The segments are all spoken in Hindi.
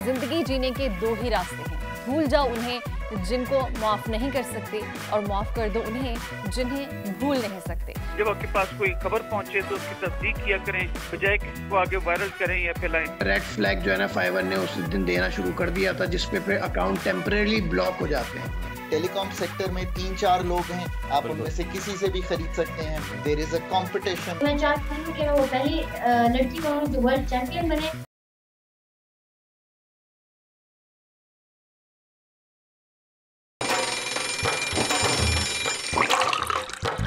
जिंदगी जीने के दो ही रास्ते हैं, भूल जाओ उन्हें जिनको माफ नहीं कर सकते और माफ कर दो उन्हें जिन्हें भूल नहीं सकते। जब आपके पास कोई खबर पहुंचे तो उसकी तस्दीक किया करें, बजाय कि इसको आगे वायरल करें या फैलाएं। रेड फ्लैग जो है ना फाइवर ने उस दिन देना शुरू कर दिया था, जिसपे पे अकाउंट टेम्परेरी ब्लॉक हो जाते हैं। टेलीकॉम सेक्टर में 3-4 लोग हैं, आप उनमें से किसी से भी खरीद सकते हैं। There is a competition. मैं चाहती हूँ कि वो पहली लड़की बनूं जो वर्ल्ड चैंपियन बने।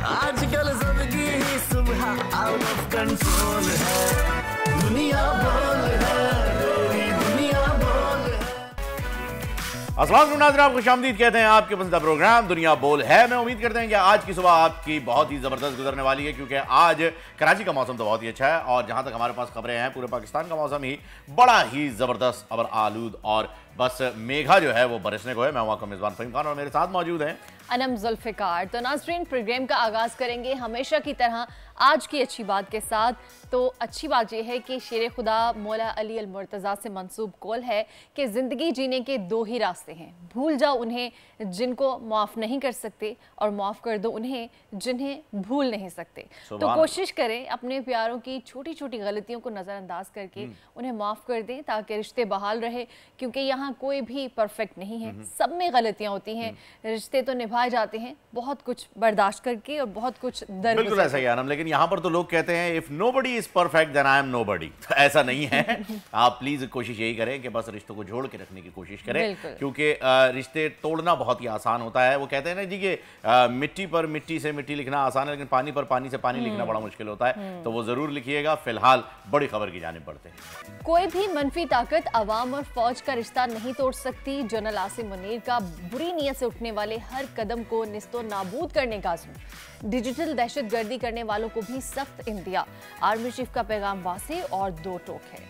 आजकल जिंदगी ही सुबह आउट ऑफ कंट्रोल है, दुनिया बोल है, मेरी दुनिया बोल है। अस्सलाम वालेकुम नाज़रीन, आप खुशामदीद कहते हैं आपके पसंदीदा प्रोग्राम दुनिया बोल है। मैं उम्मीद करते हैं कि आज की सुबह आपकी बहुत ही ज़बरदस्त गुजरने वाली है, क्योंकि आज कराची का मौसम तो बहुत ही अच्छा है और जहां तक हमारे पास खबरें हैं पूरे पाकिस्तान का मौसम ही बड़ा ही ज़बरदस्त और आलूद और बस मेघा जो है वो बरसने को है। मैं वहाँ का मेज़बान फ़हीम खान और मेरे साथ मौजूद हैं अनम जुल्फ़िकार। तो नाज़रीन, प्रोग्राम का आगाज़ करेंगे हमेशा की तरह आज की अच्छी बात के साथ। तो अच्छी बात यह है कि शेर खुदा मौला अली अल मुर्तज़ा से मंसूब कौल है कि ज़िंदगी जीने के दो ही रास्ते हैं, भूल जाओ उन्हें जिनको माफ़ नहीं कर सकते और माफ़ कर दो उन्हें जिन्हें भूल नहीं सकते। तो कोशिश करें अपने प्यारों की छोटी छोटी गलतियों को नज़रअंदाज करके उन्हें माफ़ कर दें ताकि रिश्ते बहाल रहे, क्योंकि यहाँ कोई भी परफेक्ट नहीं है, सब में गलतियाँ होती हैं। रिश्ते तो निभाए जाते हैं बहुत कुछ बर्दाश्त करके और बहुत कुछ दर्द। बिल्कुल ऐसा ही आनम, लेकिन यहाँ पर तो लोग कहते हैं if nobody is perfect then I am nobody. तो ऐसा नहीं है। आप प्लीज कोशिश यही करें कि बस रिश्तों को जोड़ के रखने की कोशिश करें, क्योंकि रिश्ते तोड़ना बहुत ही आसान होता है। वो कहते हैं ना जी कि मिट्टी पर मिट्टी से मिट्टी लिखना आसान है, लेकिन पानी पर पानी से पानी लिखना बड़ा मुश्किल होता है। तो वो जरूर लिखिएगा। फिलहाल बड़ी खबर की जानिब बढ़ते हैं। कोई भी मनफी ताकत अवाम और फौज का रिश्ता नहीं तोड़ सकती। जनरल आसिम मुनीर का बुरी नीयत से उठने वाले हर कदम को निस्तो नाबूद करने का अज़्म। डिजिटल दहशतगर्दी करने वालों को भी सख्त इंदिया। आर्मी चीफ का पैगाम वाज़ेह और दो टोक है।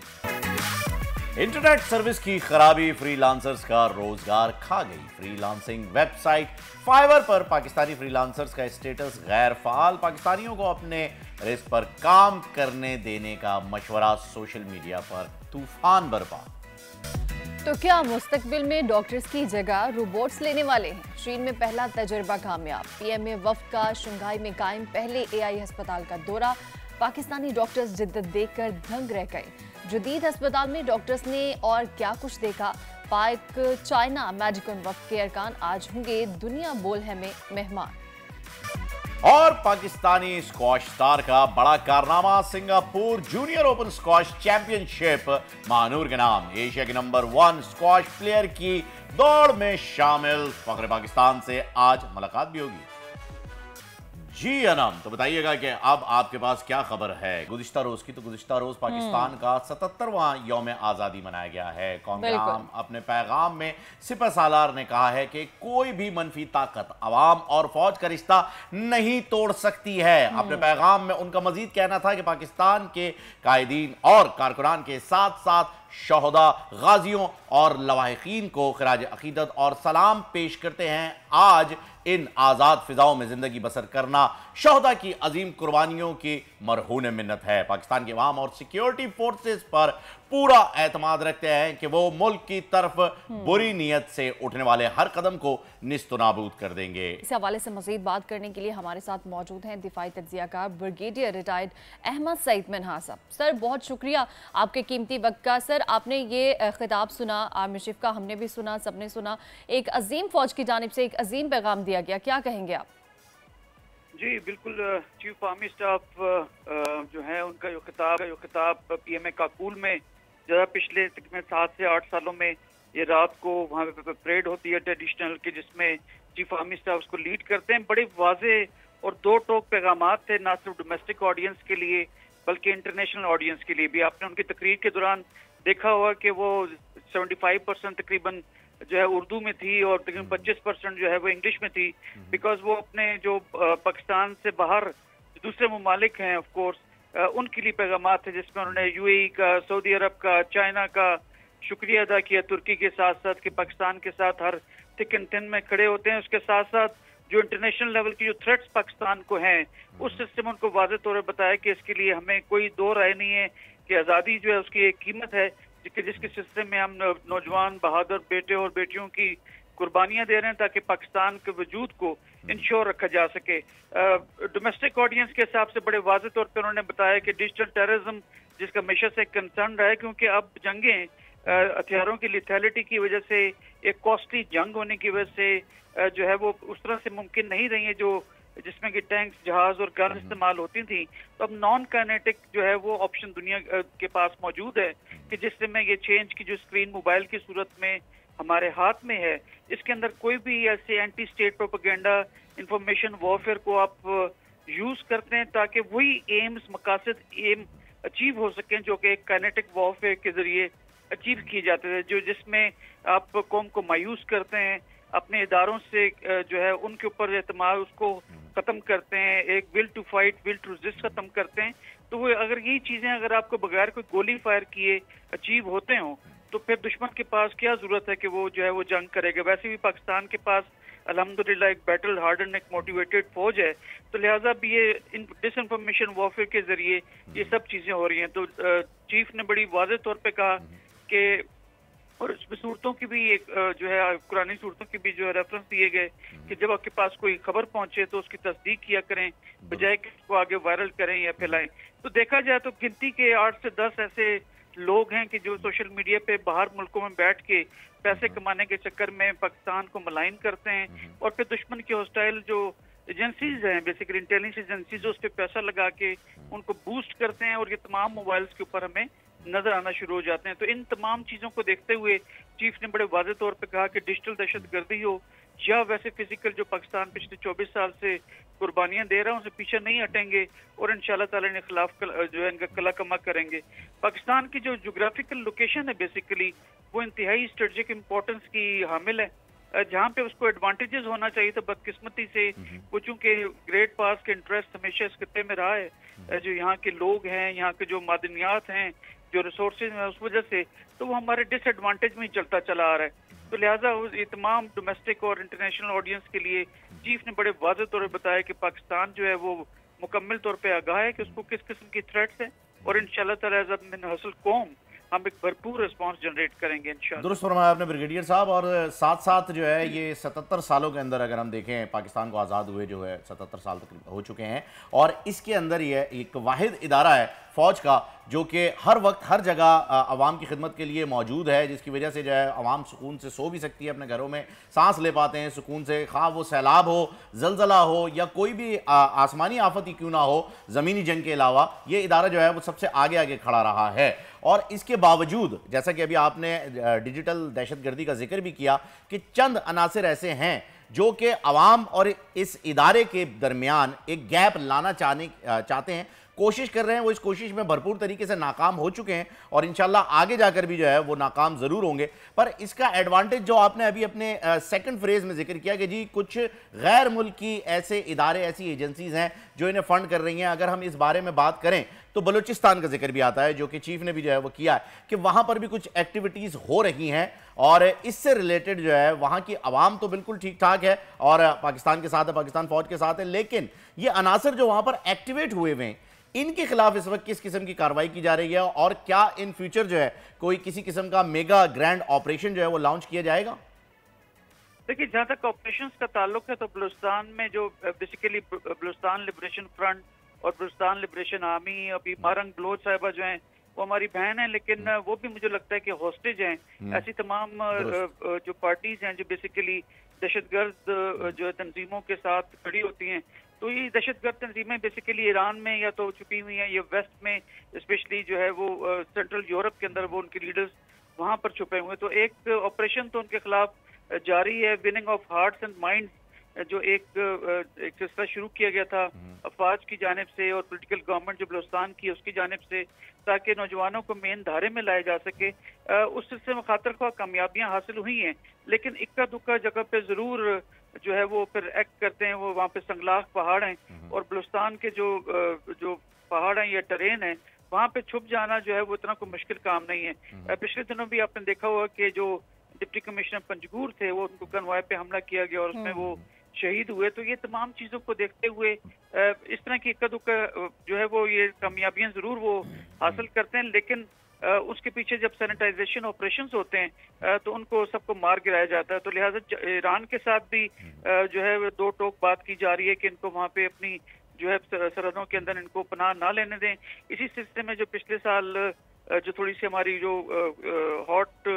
इंटरनेट सर्विस की खराबी फ्रीलांसर्स का रोजगार खा गई। फ्रीलांसिंग वेबसाइट फाइवर पर पाकिस्तानी फ्रीलांसर्स का स्टेटस गैर फाल। पाकिस्तानियों को अपने रिस्क पर काम करने देने का मशवरा। सोशल मीडिया पर तूफान बरपा। तो क्या मुस्तकबिल में डॉक्टर्स की जगह रोबोट्स लेने वाले हैं? चीन में पहला तजर्बा कामयाब। पीएमए वफ्द का शंघाई में कायम पहले एआई अस्पताल का दौरा। पाकिस्तानी डॉक्टर्स जिद्दत देखकर दंग रह गए। जदीद अस्पताल में डॉक्टर्स ने और क्या कुछ देखा। पाक चाइना मेडिकल वफ्द के अरकान आज होंगे दुनिया बोल है में मेहमान। और पाकिस्तानी स्क्वॉश स्टार का बड़ा कारनामा। Singapore junior open squash championship Mahnoor के नाम। एशिया के नंबर 1 स्क्वॉश प्लेयर की दौड़ में शामिल। फख्र पाकिस्तान से आज मुलाकात भी होगी। जी अनम, तो बताइएगा कि अब आपके पास क्या खबर है गुज़िश्ता रोज की। तो गुज़िश्ता रोज पाकिस्तान का 77वां यौम आज़ादी मनाया गया है। कौम अपने पैगाम में सिपह सालार ने कहा है कि कोई भी मनफी ताकत अवाम और फौज का रिश्ता नहीं तोड़ सकती है। अपने पैगाम में उनका मजीद कहना था कि पाकिस्तान के कायदीन और कारकुनान के साथ साथ शहदा, गाजियों और लवाहिकीन को खिराज अकीदत और सलाम पेश करते हैं। आज इन आज़ाद फिजाओं में ज़िंदगी बसर करना शहदा की अजीम कुर्बानियों की मरहून मिन्नत है। पाकिस्तान के अवाम और सिक्योरिटी फोर्सेस पर पूरा एतमाद रखते हैं कि वो मुल्क की तरफ बुरी नीयत से उठने वाले हर कदम को निस्तो नाबूद कर देंगे। इस हवाले से मजीद बात करने के लिए हमारे साथ मौजूद हैं दिफाई तज्जियाकार ब्रिगेडियर रिटायर्ड अहमद सईद मिन्हाज साहब। सर, बहुत शुक्रिया आपके कीमती वक्त का। सर, आपने ये खिताब सुना, आर्मी चीफ का हमने भी सुना, सबने सुना। एक अजीम फौज की जानिब से एक अजीम पैगाम दिया गया, क्या कहेंगे आप? जी बिल्कुल, चीफ आर्मी स्टाफ जो है उनका जो खिताब पीएमए काकूल में जरा पिछले तकरीबन 7 से 8 सालों में ये रात को वहाँ पे परेड होती है ट्रेडिशनल की, जिसमें चीफ आर्मी स्टाफ उसको लीड करते हैं। बड़े वाजे और दो टोक पैगामात थे, ना सिर्फ डोमेस्टिक ऑडियंस के लिए बल्कि इंटरनेशनल ऑडियंस के लिए भी। आपने उनकी तकरीर के दौरान देखा होगा कि वो 75% तकरीबन जो है उर्दू में थी और तकरीबन 25% जो है वो इंग्लिश में थी, बिकॉज वो अपने जो पाकिस्तान से बाहर दूसरे ममालिक हैं ऑफ कोर्स उनके लिए पैगामात थे, जिसमें उन्होंने यूएई का, सऊदी अरब का, चाइना का शुक्रिया अदा किया, तुर्की के साथ साथ कि पाकिस्तान के साथ हर थिक एंड थिन में खड़े होते हैं। उसके साथ साथ जो इंटरनेशनल लेवल की जो थ्रेट्स पाकिस्तान को हैं उस सिस्टम उनको वाज़ेह तौर पर बताया कि इसके लिए हमें कोई दो राय नहीं है कि आज़ादी जो है उसकी एक कीमत है कि जिसके सिलसिले में हम नौजवान बहादुर बेटे और बेटियों की कुर्बानियां दे रहे हैं ताकि पाकिस्तान के वजूद को इंश्योर रखा जा सके। डोमेस्टिक ऑडियंस के हिसाब से बड़े वाज़ेह तौर पर उन्होंने बताया कि डिजिटल टेररिज्म जिसका हमेशा से कंसर्न रहा है, क्योंकि अब जंगें हथियारों की लिथैलिटी की वजह से, एक कॉस्टली जंग होने की वजह से जो है वो उस तरह से मुमकिन नहीं रही है जो जिसमें कि टैंक्स, जहाज और गन इस्तेमाल होती थी। तो अब नॉन काइनेटिक जो है वो ऑप्शन दुनिया के पास मौजूद है कि जिससे में ये चेंज की जो स्क्रीन मोबाइल की सूरत में हमारे हाथ में है, इसके अंदर कोई भी ऐसे anti state propaganda, information warfare को आप यूज करते हैं ताकि वही एम्स, मकासद एम अचीव हो सकें जो कि एक काइनेटिक वॉरफेयर के जरिए अचीव किए जाते थे, जो जिसमें आप कौम को मायूस करते हैं, अपने इदारों से जो है उनके ऊपर एतमाद उसको खत्म करते हैं, एक will to fight, will to resist खत्म करते हैं। तो वो अगर यही चीजें अगर आपको बगैर कोई गोली फायर किए अचीव होते हों तो फिर दुश्मन के पास क्या जरूरत है कि वो जो है वो जंग करेगा। वैसे भी पाकिस्तान के पास अल्हम्दुलिल्लाह एक बैटल हार्डन, एक मोटिवेटेड फौज है, तो लिहाजा भी ये डिसइंफॉर्मेशन वॉरफेयर के जरिए ये सब चीजें हो रही हैं। तो चीफ ने बड़ी वाज़ेह तौर पे कहा कि और इसमें सूरतों की भी एक जो है कुरानी सूरतों की भी जो है रेफरेंस दिए गए कि जब आपके पास कोई खबर पहुंचे तो उसकी तस्दीक किया करें बजाय कि उसको आगे वायरल करें या फैलाएं। तो देखा जाए तो गिनती के 8 से 10 ऐसे लोग हैं कि जो सोशल मीडिया पे बाहर मुल्कों में बैठ के पैसे कमाने के चक्कर में पाकिस्तान को मलाइन करते हैं और फिर दुश्मन की हॉस्टाइल जो एजेंसीज हैं, बेसिकली इंटेलिजेंस एजेंसीज, उस पर पैसा लगा के उनको बूस्ट करते हैं और ये तमाम मोबाइल्स के ऊपर हमें नजर आना शुरू हो जाते हैं। तो इन तमाम चीजों को देखते हुए चीफ ने बड़े वाज़ेह तौर पे कहा कि डिजिटल दहशतगर्दी हो या वैसे फिजिकल जो पाकिस्तान पिछले 24 साल से कुर्बानियां दे रहा है उनसे पीछे नहीं हटेंगे और इंशाल्लाह ताला इनके खिलाफ जो है इनका कला कमा करेंगे। पाकिस्तान की जो जोग्राफिकल लोकेशन है बेसिकली वो इंतहाई स्ट्रेटेजिक इंपॉर्टेंस की हामिल है, जहाँ पे उसको एडवांटेजेस होना चाहिए। तो बदकिस्मती से वो चूंकि ग्रेट पास के इंटरेस्ट हमेशा इस खत्ते में रहा है, जो यहाँ के लोग हैं, यहाँ के जो मादनियात हैं, जो रिसोर्सेज हैं, उस वजह से तो वो हमारे डिसएडवांटेज में ही चलता चला आ रहा है। तो लिहाजा ये तमाम डोमेस्टिक और इंटरनेशनल ऑडियंस के लिए चीफ ने बड़े वाज़ेह तौर पर बताया कि पाकिस्तान जो है वो मुकम्मल तौर पे आगाह है कि उसको किस किस्म की थ्रेट्स है और इंशाल्लाह ताला एज़ मिन हसल कौम हम एक भरपूर रिस्पांस जनरेट करेंगे इंशाल्लाह। दुरुस्त फरमाया आपने ब्रिगेडियर साहब। और साथ साथ जो है ये 77 सालों के अंदर अगर हम देखें पाकिस्तान को आज़ाद हुए जो है 77 साल तक हो चुके हैं और इसके अंदर ये एक वाहिद इदारा है फ़ौज का जो कि हर वक्त हर जगह आवाम की खिदमत के लिए मौजूद है, जिसकी वजह से जो है आवाम सुकून से सो भी सकती है, अपने घरों में सांस ले पाते हैं सुकून से, खा वो सैलाब हो, जलजला हो या कोई भी आसमानी आफत ही क्यों ना हो, ज़मीनी जंग के अलावा ये इदारा जो है वो सबसे आगे आगे खड़ा रहा है। और इसके बावजूद जैसा कि अभी आपने डिजिटल दहशतगर्दी का जिक्र भी किया कि चंद अनासिर ऐसे हैं जो कि अवाम और इस इदारे के दरमियान एक गैप लाना चाहते हैं, कोशिश कर रहे हैं, वो इस कोशिश में भरपूर तरीके से नाकाम हो चुके हैं और इंशाल्लाह आगे जाकर भी जो है वो नाकाम ज़रूर होंगे। पर इसका एडवांटेज जो आपने अभी अपने सेकंड फ्रेज में जिक्र किया कि जी कुछ गैर मुल्की ऐसे इदारे, ऐसी एजेंसीज हैं जो इन्हें फंड कर रही हैं। अगर हम इस बारे में बात करें तो बलूचिस्तान का जिक्र भी आता है जो कि चीफ ने भी जो है वो किया है कि वहाँ पर भी कुछ एक्टिविटीज़ हो रही हैं और इससे रिलेटेड जो है वहाँ की आवाम तो बिल्कुल ठीक ठाक है और पाकिस्तान के साथ है, पाकिस्तान फौज के साथ है, लेकिन ये अनासर जो वहाँ पर एक्टिवेट हुए हुए हैं इनके खिलाफ इस वक्त किस किस्म की कार्रवाई की जा रही है और क्या इन फ्यूचर जो है कोई किसी किस्म का मेगा ग्रैंड ऑपरेशन जो है वो लॉन्च किया जाएगा? देखिए, जहाँ तक ऑपरेशंस का ताल्लुक है तो बलूचिस्तान में जो बेसिकली बलूचिस्तान लिबरेशन फ्रंट और बलूचिस्तान लिबरेशन आर्मी, अभी मारंग बलोच साहिबा जो हैं वो हमारी बहन है, लेकिन वो भी मुझे लगता है कि हॉस्टेज हैं। ऐसी तमाम जो पार्टीज हैं जो बेसिकली दहशतगर्द जो तंजीमों के साथ खड़ी होती हैं, तो ये दहशतगर्द तंजीमें बेसिकली ईरान में या तो छुपी हुई हैं या वेस्ट में, स्पेशली जो है वो सेंट्रल यूरोप के अंदर वो उनके लीडर्स वहाँ पर छुपे हुए हैं। तो एक ऑपरेशन तो उनके खिलाफ जारी है, winning of hearts and minds, जो एक सिलसिला शुरू किया गया था अफवाज की जानिब से और पॉलिटिकल गवर्नमेंट जो बलूचिस्तान की उसकी जानिब से, ताकि नौजवानों को मेन धारे में लाया जा सके। उस सिलसिले में खातिर ख्वाह कामयाबियां हासिल हुई हैं, लेकिन इक्का दुक्का जगह पे जरूर जो है वो फिर एक्ट करते हैं। वो वहाँ पे संगलाख पहाड़ हैं और बलूचिस्तान के जो पहाड़ हैं या टरेन है, वहाँ पे छुप जाना जो है वो इतना कोई मुश्किल काम नहीं है। पिछले दिनों भी आपने देखा हुआ कि जो डिप्टी कमिश्नर पंजगूर थे वो उनको कन्वाय पे हमला किया गया और उसमें वो शहीद हुए। तो ये तमाम चीजों को देखते हुए इस तरह की इक्का दुक्का जो है वो ये कामयाबियां जरूर वो हासिल करते हैं, लेकिन उसके पीछे जब सैनिटाइजेशन ऑपरेशंस होते हैं तो उनको सबको मार गिराया जाता है। तो लिहाजा ईरान के साथ भी जो है दो टोक बात की जा रही है कि इनको वहाँ पे अपनी जो है सरहदों के अंदर इनको पनाह ना लेने दें। इसी सिलसिले में जो पिछले साल जो थोड़ी सी हमारी जो हॉट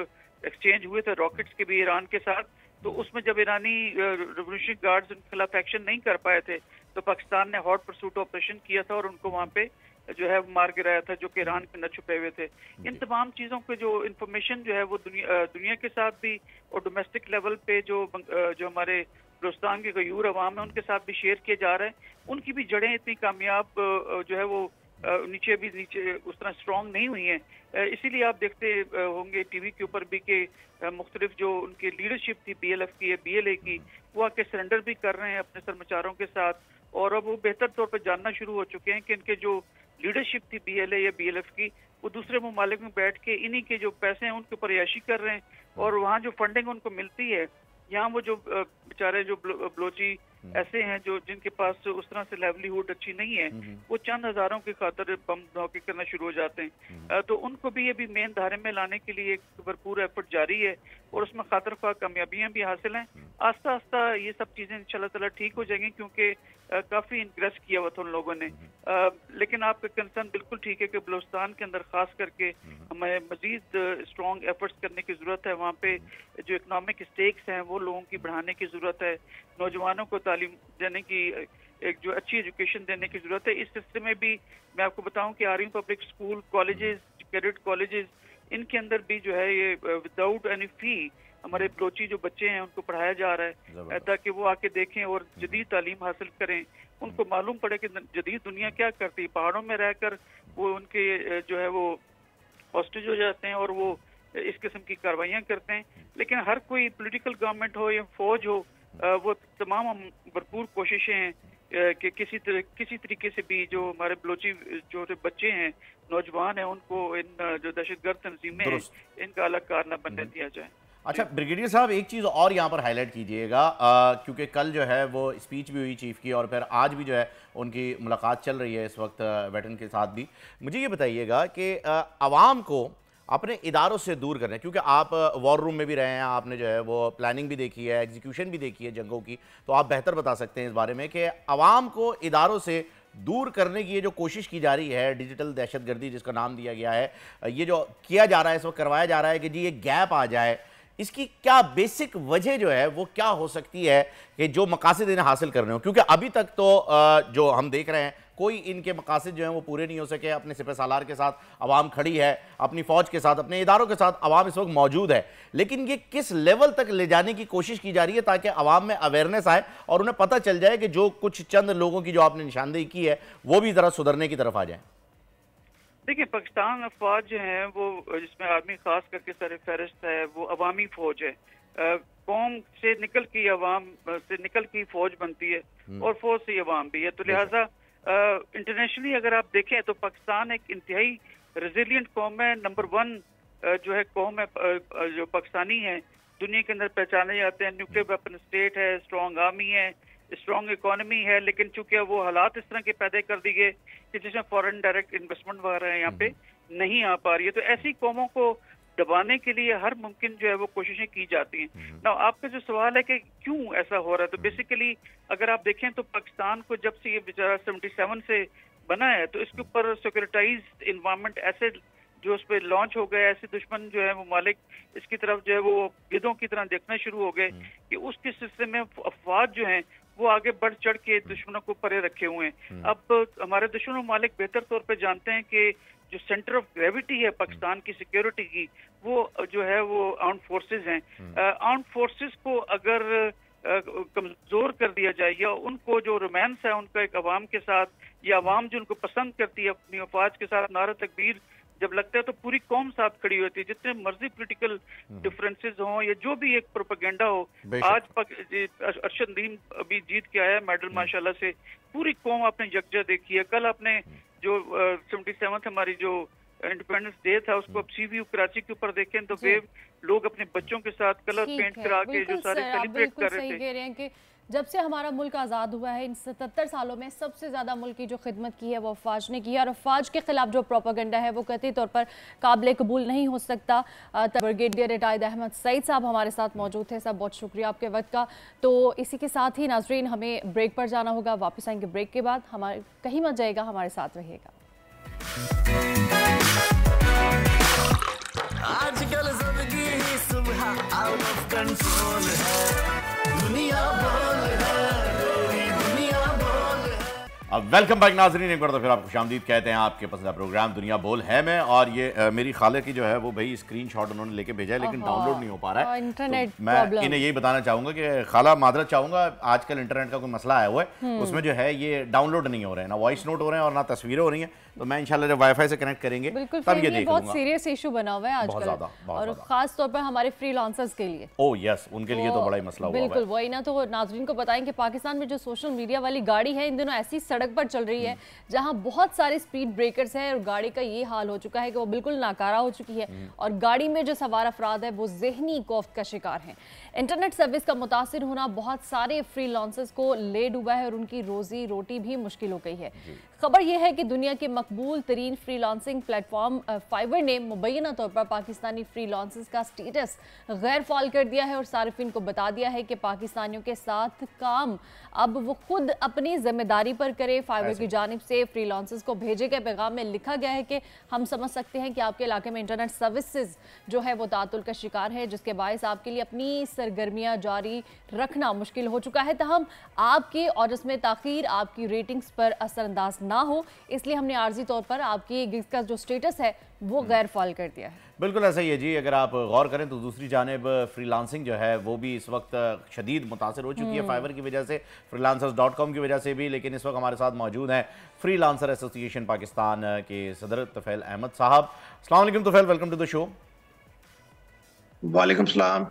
एक्सचेंज हुए थे रॉकेट्स के भी ईरान के साथ, तो उसमें जब ईरानी रिवोल्यूशनरी गार्ड्स उनके खिलाफ एक्शन नहीं कर पाए थे तो पाकिस्तान ने हॉट परसूट ऑपरेशन किया था और उनको वहाँ पे जो है मार गिराया था, जो कि ईरान के न छुपे हुए थे। इन तमाम चीज़ों के जो इंफॉर्मेशन जो है वो दुनिया के साथ भी और डोमेस्टिक लेवल पे जो हमारे बलूचिस्तान के गयूर अवाम है उनके साथ भी शेयर किए जा रहे हैं। उनकी भी जड़ें इतनी कामयाब जो है वो नीचे उस तरह स्ट्रॉन्ग नहीं हुई हैं। इसीलिए आप देखते होंगे टीवी के ऊपर भी कि मुख्तलिफ जो उनकी लीडरशिप थी BLF की या BLA की, वो आके सरेंडर भी कर रहे हैं अपने सरमाचारों के साथ, और अब वो बेहतर तौर पर जानना शुरू हो चुके हैं कि इनके जो लीडरशिप थी BLA या BLF की, वो दूसरे ममालिक में बैठ के इन्हीं के जो पैसे हैं उनके ऊपर याशी कर रहे हैं, और वहाँ जो फंडिंग उनको मिलती है, यहाँ वो जो बेचारे जो बलोची ऐसे हैं जो जिनके पास उस तरह से लाइवलीहुड अच्छी नहीं है, वो चंद हजारों की खातर बम धमाके करना शुरू हो जाते हैं। तो उनको भी अभी मेन धारे में लाने के लिए एक भरपूर एफर्ट जारी है और उसमें खातर ख्वाह कामयाबियां भी हासिल हैं। आस्ता आस्ता ये सब चीजें इंशाल्लाह ताला ठीक हो जाएंगी, क्योंकि काफी इंक्रेस किया हुआ था उन लोगों ने। लेकिन आपका कंसर्न बिल्कुल ठीक है कि बलूचिस्तान के अंदर खास करके हमें मजीद स्ट्रॉन्ग एफर्ट्स करने की जरूरत है। वहाँ पे जो इकोनॉमिक स्टेक्स हैं वो लोगों की बढ़ाने की जरूरत है, नौजवानों को तालीम देने की, एक जो अच्छी एजुकेशन देने की जरूरत है। इस सिलसिले में भी मैं आपको बताऊं कि army public school, colleges, cadet colleges, इनके अंदर भी जो है ये विदाउट एनी फी हमारे बलोची जो बच्चे हैं उनको पढ़ाया जा रहा है, ताकि वो आके देखें और जदीद तालीम हासिल करें। उनको मालूम पड़े कि जदीद दुनिया क्या करती है। पहाड़ों में रहकर वो उनके जो है वो हॉस्टेज हो जाते हैं और वो इस किस्म की कार्रवाइयाँ करते हैं। लेकिन हर कोई पॉलिटिकल गवर्नमेंट हो या फौज हो, वो तमाम भरपूर कोशिशें हैं कि किसी तरीके से भी जो हमारे बलोची जो बच्चे हैं, नौजवान हैं, उनको इन जो दहशतगर्द तंजीमें हैं इनका अलग कार न बनने दिया जाए। अच्छा ब्रिगेडियर साहब, एक चीज़ और यहाँ पर हाईलाइट कीजिएगा, क्योंकि कल जो है वो स्पीच भी हुई चीफ की और फिर आज भी जो है उनकी मुलाकात चल रही है इस वक्त वेटरन के साथ भी। मुझे ये बताइएगा कि आवाम को अपने इदारों से दूर करना है, क्योंकि आप वॉर रूम में भी रहे हैं, आपने जो है वो प्लानिंग भी देखी है, एग्जीक्यूशन भी देखी है जंगों की, तो आप बेहतर बता सकते हैं इस बारे में कि आवाम को इदारों से दूर करने की ये जो कोशिश की जा रही है, डिजिटल दहशतगर्दी जिसका नाम दिया गया है, ये जो किया जा रहा है, इस वक्त करवाया जा रहा है कि जी ये गैप आ जाए, इसकी क्या बेसिक वजह जो है वो क्या हो सकती है कि जो मकासद इन्हें हासिल करने हो? क्योंकि अभी तक तो जो हम देख रहे हैं कोई इनके मकासद जो हैं वो पूरे नहीं हो सके। अपने सिपह सालार के साथ आवाम खड़ी है, अपनी फौज के साथ, अपने इदारों के साथ आवाम इस वक्त मौजूद है, लेकिन ये किस लेवल तक ले जाने की कोशिश की जा रही है ताकि आवाम में अवेयरनेस आए और उन्हें पता चल जाए कि जो कुछ चंद लोगों की जो आपने निशानदेही की है वो भी ज़रा सुधरने की तरफ आ जाए? देखिए, पाकिस्तान अफवाज जो है वो जिसमें आर्मी खास करके सर फहरिस्त है, वो अवामी फौज है। कौम से निकल की अवाम से निकल की फौज बनती है और फौज से अवाम भी है। तो लिहाजा इंटरनेशनली अगर आप देखें तो पाकिस्तान एक इंतहाई रेजिलियंट कौम है। नंबर 1 जो है कौम है जो पाकिस्तानी है, दुनिया के अंदर पहचाने जाते हैं। न्यूक्लियर वेपन स्टेट है, स्ट्रॉन्ग आर्मी है, स्ट्रॉन्ग इकोनॉमी है, लेकिन चूंकि वो हालात इस तरह के पैदा कर दी गए कि जिसमें फॉरेन डायरेक्ट इन्वेस्टमेंट वगैरह यहाँ पे नहीं आ पा रही है। तो ऐसी कौमों को दबाने के लिए हर मुमकिन जो है वो कोशिशें की जाती हैं। ना आपका जो सवाल है कि क्यों ऐसा हो रहा है, तो बेसिकली अगर आप देखें तो पाकिस्तान को जब से ये बेचारा 77 से बना है तो इसके ऊपर सिक्योरिटाइज्ड इन्वायरमेंट ऐसे जो उस पर लॉन्च हो गए, ऐसे दुश्मन जो है ममालिक इसकी तरफ जो है वो गिद्धों की तरह देखना शुरू हो गए कि उसके सिलसिले में अफवाज जो हैं वो आगे बढ़ चढ़ के दुश्मनों को परे रखे हुए हैं। अब हमारे दुश्मन ममालिक बेहतर तौर पर जानते हैं कि जो सेंटर ऑफ ग्रेविटी है पाकिस्तान की सिक्योरिटी की, वो जो है वो आर्म्ड फोर्सेस हैं। आर्म्ड फोर्सेस को अगर कमजोर कर दिया जाए या उनको जो रोमांस है उनका एक अवाम के साथ, या अवाम जो उनको पसंद करती है अपनी अफवाज के साथ, नारा तकबीर जब लगता है तो पूरी कौम साथ खड़ी होती है। जितने मर्जी पॉलिटिकल डिफरेंसेस हों या जो भी एक प्रोपेगेंडा हो, आज अरशद नदीम अभी जीत के आया मेडल माशाल्लाह से, पूरी कौम आपने यकजा देखी है। कल आपने जो 77 हमारी जो इंडिपेंडेंस डे था उसको अब सीवीयू कराची के ऊपर देखें तो वेव लोग अपने बच्चों के साथ कलर पेंट करा के जो सारे सेलिब्रेट कर रहे थे। जब से हमारा मुल्क आज़ाद हुआ है इन 77 सालों में सबसे ज़्यादा मुल्क की जो खिदमत की है वो अफवाज ने की है, और अफवाज के खिलाफ जो प्रोपेगेंडा है वो कतई तौर पर काबिल कबूल नहीं हो सकता। ब्रिगेडियर रिटायर्ड अहमद सईद साहब हमारे साथ मौजूद थे। साहब बहुत शुक्रिया आपके वक्त का। तो इसी के साथ ही नाजरीन हमें ब्रेक पर जाना होगा, वापस आएंगे ब्रेक के बाद। हमारे कहीं मत जाएगा, हमारे साथ रहिएगा। आजकल सबकी ही सुबह आउट ऑफ कंट्रोल है, दुनिया बोल है, तेरी दुनिया बोल है। अब वेलकम बैक नाजरीन, एक बार तो फिर आपको खुशामदीद कहते हैं आपके पसंदीदा प्रोग्राम दुनिया बोल है में। और ये मेरी खाले की जो है वो भाई स्क्रीनशॉट उन्होंने लेके भेजा है, लेकिन डाउनलोड नहीं हो पा रहा है। इंटरनेट तो मैं इन्हें यही बताना चाहूंगा कि खाला मादरत चाहूंगा, आजकल इंटरनेट का कोई मसला आया हुआ है, उसमें जो है ये डाउनलोड नहीं हो रहे हैं, ना वॉइस नोट हो रहे हैं और ना तस्वीरें हो रही हैं। तो मैं इंशाल्लाह जब वाईफाई से कनेक्ट करेंगे तब ये देख बहुत सीरियस इशू बना हुआ है आजकल, और खास तौर पर हमारे फ्रीलांसर्स के लिए। ओह यस, उनके लिए तो बड़ा ही मसला हुआ है। बिल्कुल वही ना। तो नाजरीन को बताएं कि पाकिस्तान में जो सोशल मीडिया वाली गाड़ी है इन दिनों ऐसी सड़क पर चल रही है जहां बहुत सारे स्पीड ब्रेकर्स हैं, और गाड़ी का ये हाल हो चुका है कि वो बिल्कुल नाकारा हो चुकी है, और गाड़ी में जो सवार अफराद है वो ज़हनी कोफ्त का शिकार हैं। इंटरनेट सर्विस का मुतासिर होना बहुत सारे फ्रीलांसर्स को ले डूबा है और उनकी रोजी रोटी भी मुश्किल हो गई है। खबर यह है कि दुनिया के मकबूल तरीन फ्रीलांसिंग प्लेटफॉर्म फाइवर ने मुबैना तौर पर पाकिस्तानी फ्रीलांसर्स का स्टेटस गैर फाल कर दिया है और सार्फिन को बता दिया है कि पाकिस्तानियों के साथ काम अब वो खुद अपनी जिम्मेदारी पर करे। फाइवर की जानिब से फ्रीलांसर्स को भेजे गए पैगाम में लिखा गया है कि हम समझ सकते हैं कि आपके इलाके में इंटरनेट सर्विसेज जो है वो तातुल का शिकार है, जिसके बायस आपके लिए अपनी सरगर्मियां जारी रखना मुश्किल हो चुका है। तहम आपके और इसमें ताखीर आपकी रेटिंग्स पर असरअंदाज ना हो, इसलिए हमने आर्जी तौर पर आपकी गिग का जो स्टेटस है वो गैर फाल कर दिया है। बिल्कुल ऐसा ही है जी। अगर आप गौर करें तो दूसरी जानिब फ्रीलांसिंग जो है वो भी इस वक्त शदीद मुतासर हो चुकी है फाइवर की वजह से, freelancers.com की वजह से भी। लेकिन इस वक्त हमारे साथ मौजूद हैं फ्रीलांसर एसोसिएशन पाकिस्तान के सदर तुफैल अहमद साहब। अस्सलाम वालेकुम Tufail, welcome to the show. वालेकुम सलाम।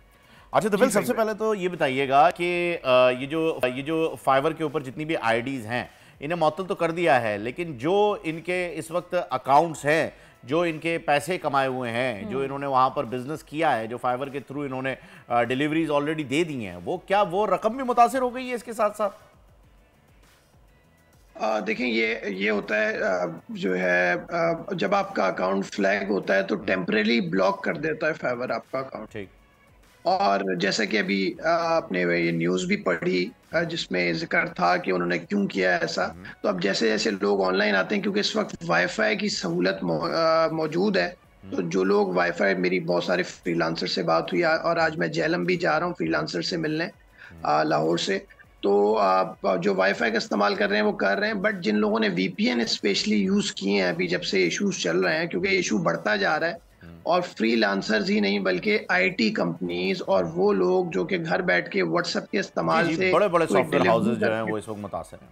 अच्छा तुफैल, सबसे पहले तो ये बताइएगा कि ये जो फाइवर के ऊपर जितनी भी आईडीज़ हैं इन्हें मुअत्तल तो कर दिया है, लेकिन जो इनके इस वक्त अकाउंट्स हैं, जो इनके पैसे कमाए हुए हैं, जो इन्होंने वहाँ पर बिजनेस किया है, जो फाइवर के थ्रू इन्होंने डिलीवरीज ऑलरेडी दे दी हैं, वो क्या वो रकम भी मुतासिर हो गई है इसके साथ साथ? देखें, ये होता है जो है जब आपका अकाउंट फ्लैग होता है तो टेम्परेरी ब्लॉक कर देता है फाइवर आपका अकाउंट। ठीक। और जैसा कि अभी आपने ये न्यूज़ भी पढ़ी जिसमें जिक्र था कि उन्होंने क्यों किया ऐसा। तो अब जैसे जैसे लोग ऑनलाइन आते हैं, क्योंकि इस वक्त वाईफाई की सहूलत मौजूद है, तो जो लोग वाईफाई, मेरी बहुत सारे फ्रीलांसर से बात हुई और आज मैं जेलम भी जा रहा हूँ फ्रीलांसर से मिलने लाहौर से। तो जो वाईफाई का इस्तेमाल कर रहे हैं वो कर रहे हैं, बट जिन लोगों ने वीपीएन स्पेशली यूज़ किए हैं अभी जब से इशूज़ चल रहे हैं, क्योंकि इशू बढ़ता जा रहा है, और फ्रीलांसर्स ही नहीं बल्कि आईटी कंपनीज और वो लोग जो कि घर बैठ के व्हाट्सएप के इस्तेमाल से बड़े-बड़े सॉफ्टवेयर हाउसेस जो हैं वो इस वक्त मुतासिर हैं।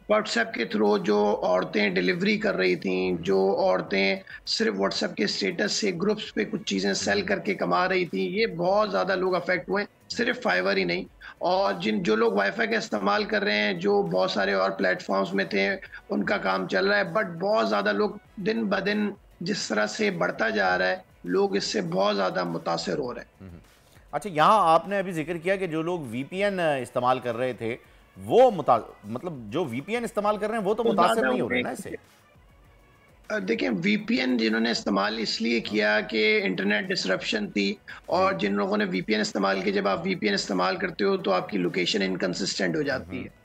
व्हाट्सएप के थ्रू जो औरतें डिलीवरी कर रही थी, जो औरतें सिर्फ व्हाट्सएप के स्टेटस से ग्रुप्स पे कुछ चीज़ें सेल करके कमा रही थी, ये बहुत ज़्यादा लोग अफेक्ट हुए, सिर्फ फाइवर ही नहीं। और जो लोग वाईफाई का इस्तेमाल कर रहे हैं, जो बहुत सारे और प्लेटफॉर्म्स में थे, उनका काम चल रहा है, बट बहुत ज़्यादा लोग दिन ब दिन जिस तरह से बढ़ता जा रहा है, लोग इससे बहुत ज़्यादा मुतासिर हो रहे हैं। अच्छा, यहाँ आपने अभी जिक्र किया कि जो लोग वीपीएन इस्तेमाल कर रहे थे वो मतलब जो वीपीएन इस्तेमाल कर रहे हैं वो तो मुतासिर नहीं हो रहे ना इससे? देखें, वीपीएन जिन्होंने इस्तेमाल इसलिए किया कि इंटरनेट डिसरप्शन थी, और जिन लोगों ने वीपीएन इस्तेमाल किया, जब आप वीपीएन इस्तेमाल करते हो तो आपकी लोकेशन इनकंसिस्टेंट हो जाती है।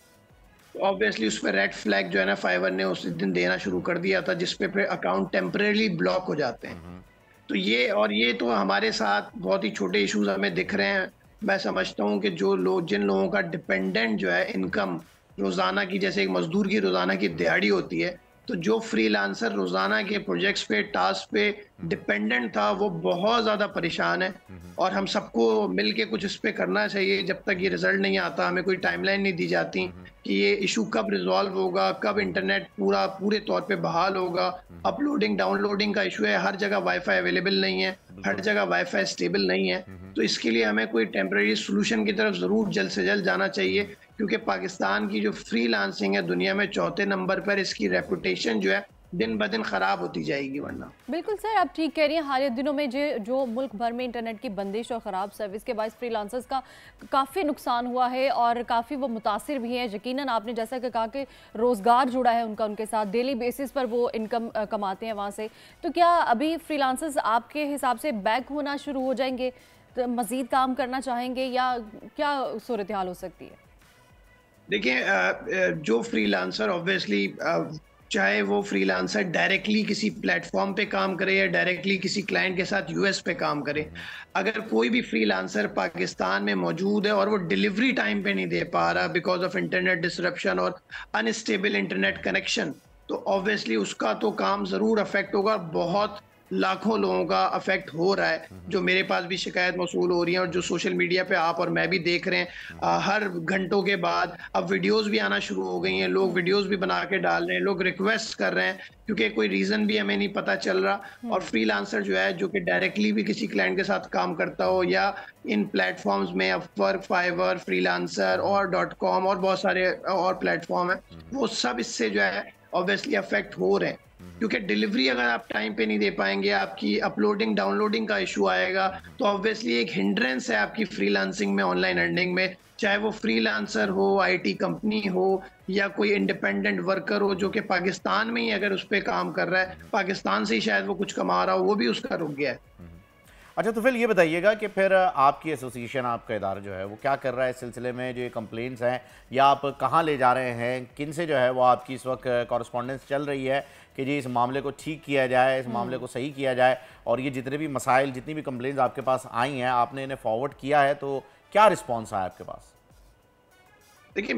ऑब्वियसली उस पर रेड फ्लैग जो है ना फाइवर ने उस दिन देना शुरू कर दिया था, जिसपे फिर अकाउंट टेम्परेरी ब्लॉक हो जाते हैं। तो ये तो हमारे साथ बहुत ही छोटे इश्यूज हमें दिख रहे हैं। मैं समझता हूँ कि जिन लोगों का डिपेंडेंट जो है इनकम रोज़ाना की, जैसे एक मजदूर की रोज़ाना की दिहाड़ी होती है, तो जो फ्रीलांसर रोज़ाना के प्रोजेक्ट्स पे, टास्क पे डिपेंडेंट था, वो बहुत ज़्यादा परेशान है। और हम सबको मिल के कुछ इस पे करना चाहिए। जब तक ये रिजल्ट नहीं आता, हमें कोई टाइमलाइन नहीं दी जाती कि ये इशू कब रिजॉल्व होगा, कब इंटरनेट पूरे तौर पे बहाल होगा। अपलोडिंग डाउनलोडिंग का इशू है, हर जगह वाईफाई अवेलेबल नहीं है, हर जगह वाईफाई स्टेबल नहीं है। तो इसके लिए हमें कोई टेम्परेरी सोल्यूशन की तरफ ज़रूर जल्द से जल्द जाना चाहिए, क्योंकि पाकिस्तान की जो फ्रीलांसिंग है दुनिया में 4थे नंबर पर, इसकी रेपुटेशन जो है दिन ब दिन ख़राब होती जाएगी वरना। बिल्कुल सर, आप ठीक कह रही हैं। हालिया दिनों में जो मुल्क भर में इंटरनेट की बंदिश और ख़राब सर्विस के बायस फ्रीलांसर्स का काफ़ी नुकसान हुआ है और काफ़ी वो मुतासिर भी हैं। यकीनन आपने जैसा कि कहा कि रोज़गार जुड़ा है उनके साथ, डेली बेसिस पर वो इनकम कमाते हैं वहाँ से। तो क्या अभी फ्रीलांसर्स आपके हिसाब से बैक होना शुरू हो जाएंगे, तो मज़ीद काम करना चाहेंगे, या क्या सूरत हाल हो सकती है? देखिए, जो फ्रीलांसर ऑब्वियसली चाहे वो फ्रीलांसर डायरेक्टली किसी प्लेटफॉर्म पे काम करे या डायरेक्टली किसी क्लाइंट के साथ यूएस पे काम करे, अगर कोई भी फ्रीलांसर पाकिस्तान में मौजूद है और वो डिलीवरी टाइम पे नहीं दे पा रहा बिकॉज ऑफ इंटरनेट डिसरप्शन और अनस्टेबल इंटरनेट कनेक्शन, तो ऑब्वियसली उसका तो काम ज़रूर अफेक्ट होगा। बहुत लाखों लोगों का अफेक्ट हो रहा है, जो मेरे पास भी शिकायत मौसूल हो रही है और जो सोशल मीडिया पे आप और मैं भी देख रहे हैं। हर घंटों के बाद अब वीडियोस भी आना शुरू हो गई हैं, लोग वीडियोस भी बना के डाल रहे हैं, लोग रिक्वेस्ट कर रहे हैं क्योंकि कोई रीज़न भी हमें नहीं पता चल रहा। और फ्रीलांसर जो है, जो कि डायरेक्टली भी किसी क्लाइंट के साथ काम करता हो या इन प्लेटफॉर्म्स में अपवर्क, फाइवर, फ्रीलांसर और .com और बहुत सारे और प्लेटफॉर्म हैं, वो सब इससे जो है ऑब्वियसली अफेक्ट हो रहे हैं। क्योंकि डिलीवरी अगर आप टाइम पे नहीं दे पाएंगे, आपकी अपलोडिंग डाउनलोडिंग का इशू आएगा, तो ऑब्वियसली एक हिंड्रेंस है आपकी फ्रीलांसिंग में, ऑनलाइन अर्निंग में। चाहे वो फ्रीलांसर हो, आईटी कंपनी हो या कोई इंडिपेंडेंट वर्कर हो जो कि पाकिस्तान में ही अगर उस पर काम कर रहा है, पाकिस्तान से ही शायद वो कुछ कमा रहा हो, वो भी उसका रुक गया है। अच्छा, तो फिर ये बताइएगा कि फिर आपकी एसोसिएशन, आपका इदारा जो है वो क्या कर रहा है इस सिलसिले में? जो ये कंप्लेंट्स हैं या आप कहाँ ले जा रहे हैं, किन से जो है वो आपकी इस वक्त कॉरेस्पॉन्डेंस चल रही है कि जी इस मामले को ठीक किया जाए, इस मामले को सही किया जाए? और ये जितने भी मसाइल, जितनी भी कंप्लेंट्स आपके पास आई हैं, आपने इन्हें फॉरवर्ड किया है, तो क्या रिस्पॉन्स आया आपके पास? देखिए,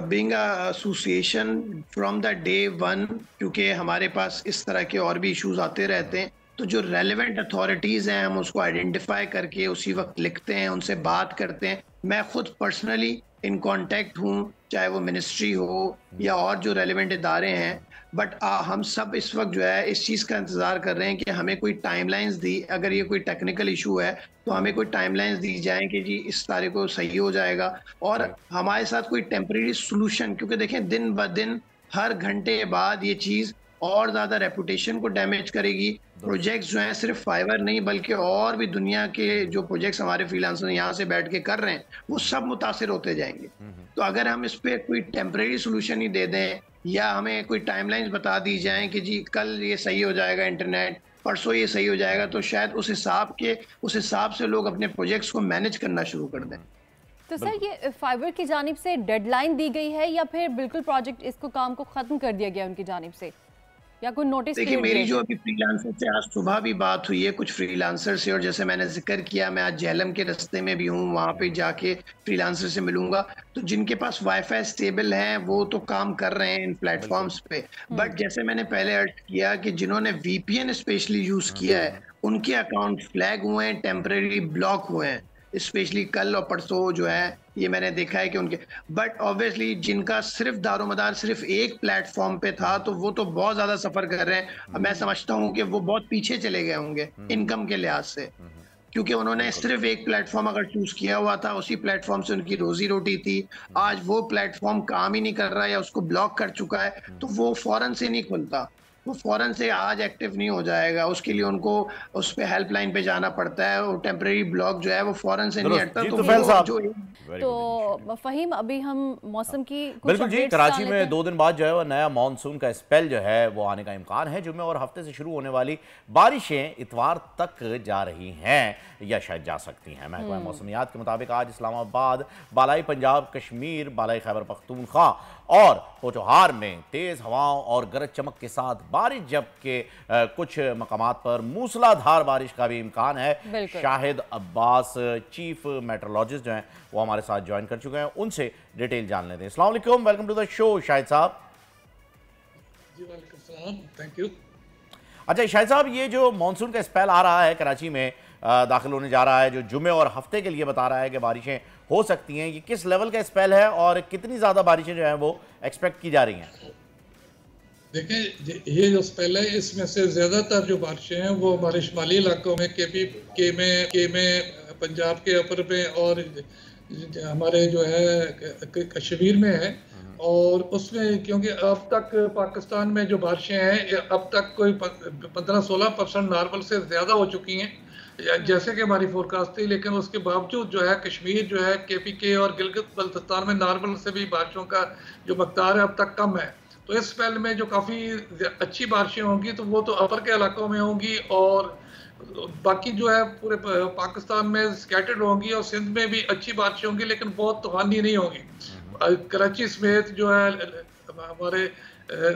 being association from the day one, क्योंकि हमारे पास इस तरह के और भी इश्यूज आते रहते हैं, तो जो रेलेवेंट अथॉरिटीज़ हैं हम उसको आइडेंटिफाई करके उसी वक्त लिखते हैं, उनसे बात करते हैं। मैं खुद पर्सनली इन कांटेक्ट हूँ, चाहे वो मिनिस्ट्री हो या और जो रेलेवेंट इदारे हैं। बट हम सब इस वक्त जो है इस चीज़ का इंतज़ार कर रहे हैं कि हमें कोई टाइमलाइंस दी, अगर ये कोई टेक्निकल इशू है तो हमें कोई टाइमलाइंस दी जाए कि जी इस तारीख को सही हो जाएगा, और हमारे साथ कोई टेम्परेरी सोल्यूशन। क्योंकि देखें, दिन ब दिन हर घंटे बाद ये चीज़ और ज़्यादा रेपुटेशन को डैमेज करेगी। प्रोजेक्ट्स जो हैं सिर्फ फाइवर नहीं बल्कि और भी दुनिया के जो प्रोजेक्ट्स हमारे फ्रीलांसर यहाँ से बैठ के कर रहे हैं, वो सब मुतासिर होते जाएंगे। तो अगर हम इस पर कोई टेम्परेरी सोल्यूशन ही दे दें या हमें कोई टाइमलाइंस बता दी जाए कि जी कल ये सही हो जाएगा इंटरनेट, परसों ये सही हो जाएगा, तो शायद उस हिसाब से लोग अपने प्रोजेक्ट्स को मैनेज करना शुरू कर दें। तो सर, ये फाइबर की जानिब से डेडलाइन दी गई है या फिर बिल्कुल प्रोजेक्ट इसको काम को ख़त्म कर दिया गया उनकी जानिब से, या कोई नोटिस? देखिए, मेरी जो अभी फ्रीलांसर से आज सुबह भी बात हुई है कुछ फ्रीलांसर से, और जैसे मैंने जिक्र किया, मैं आज जेहलम के रास्ते में भी हूँ, वहाँ पे जाके फ्रीलांसर से मिलूंगा। तो जिनके पास वाईफाई स्टेबल है वो तो काम कर रहे हैं इन प्लेटफॉर्म्स पे, बट जैसे मैंने पहले अर्ज किया कि जिन्होंने वीपीएन स्पेशली यूज किया है उनके अकाउंट फ्लैग हुए हैं, टेम्परेरी ब्लॉक हुए हैं, स्पेशली कल और परसों जो है ये मैंने देखा है कि उनके। बट ऑब्वियसली जिनका सिर्फ दारोमदार सिर्फ एक प्लेटफॉर्म पे था तो वो तो बहुत ज़्यादा सफ़र कर रहे हैं। मैं समझता हूँ कि वो बहुत पीछे चले गए होंगे इनकम के लिहाज से, क्योंकि उन्होंने सिर्फ एक प्लेटफॉर्म अगर चूज किया हुआ था, उसी प्लेटफॉर्म से उनकी रोजी रोटी थी। आज वो प्लेटफॉर्म काम ही नहीं कर रहा या उसको ब्लॉक कर चुका है, तो वो फौरन से नहीं खुलता, वो फौरन से आज एक्टिव नहीं हो जाएगा। उसके लिए उनको उस पे हेल्पलाइन पे जाना पड़ता है, और टेम्परेरी ब्लॉक जो है वो फौरन से नहीं हटता। तो फहीम, अभी हम मौसम की बिल्कुल जी, कराची में 2 दिन बाद जो है वो नया मानसून का स्पेल जो है वो आने का इम्कान है। जुम्मे और हफ्ते से शुरू होने वाली बारिशें इतवार तक जा रही हैं या शायद जा सकती हैं। महकमा मौसमियात के मुताबिक आज इस्लामाबाद, बालाई पंजाब, कश्मीर, बालाई खैबर पख्तूनख्वा और पोचोहार में तेज़ हवाओं और गरज चमक के साथ बारिश, जबकि कुछ मकामात पर मूसलाधार बारिश का भी इम्कान है। शाहिद अब्बास, चीफ मेट्रोलॉजिस्ट जो हैं, वो हमारे साथ ज्वाइन कर चुके हैं, उनसे डिटेल जान लेते हैं। अस्सलाम वालेकुम, welcome to the show Shahid sahab. जी वालेकुम सलाम, थैंक यू। अच्छा शाहिद साहब, ये जो मानसून का स्पेल आ रहा है कराची में दाखिल होने जा रहा है, जो जुमे और हफ्ते के लिए बता रहा है कि बारिशें हो सकती हैं, ये किस लेवल का स्पेल है और कितनी ज़्यादा बारिशें जो हैं वो एक्सपेक्ट की जा रही हैं? देखें, ये जो स्पेल है इसमें से ज़्यादातर जो बारिशें हैं वो हमारे शुमाली इलाकों में, के में पंजाब के अपर में और हमारे जो है कश्मीर में है। और उसमें क्योंकि अब तक पाकिस्तान में जो बारिशें हैं अब तक कोई 15-16% नॉर्मल से ज़्यादा हो चुकी हैं जैसे कि हमारी फोरकास्ट थी, लेकिन उसके बावजूद जो है कश्मीर जो है KPK और गिलगित बल्तिस्तान में नॉर्मल से भी बारिशों का जो मकदार है अब तक कम है। तो इस स्पेल में जो काफ़ी अच्छी बारिशें होंगी तो वो तो अपर के इलाकों में होंगी और बाकी जो है पूरे पाकिस्तान में स्कैटर्ड होंगी और सिंध में भी अच्छी बारिशें होंगी, लेकिन बहुत तूफानी नहीं होगी। कराची समेत जो है हमारे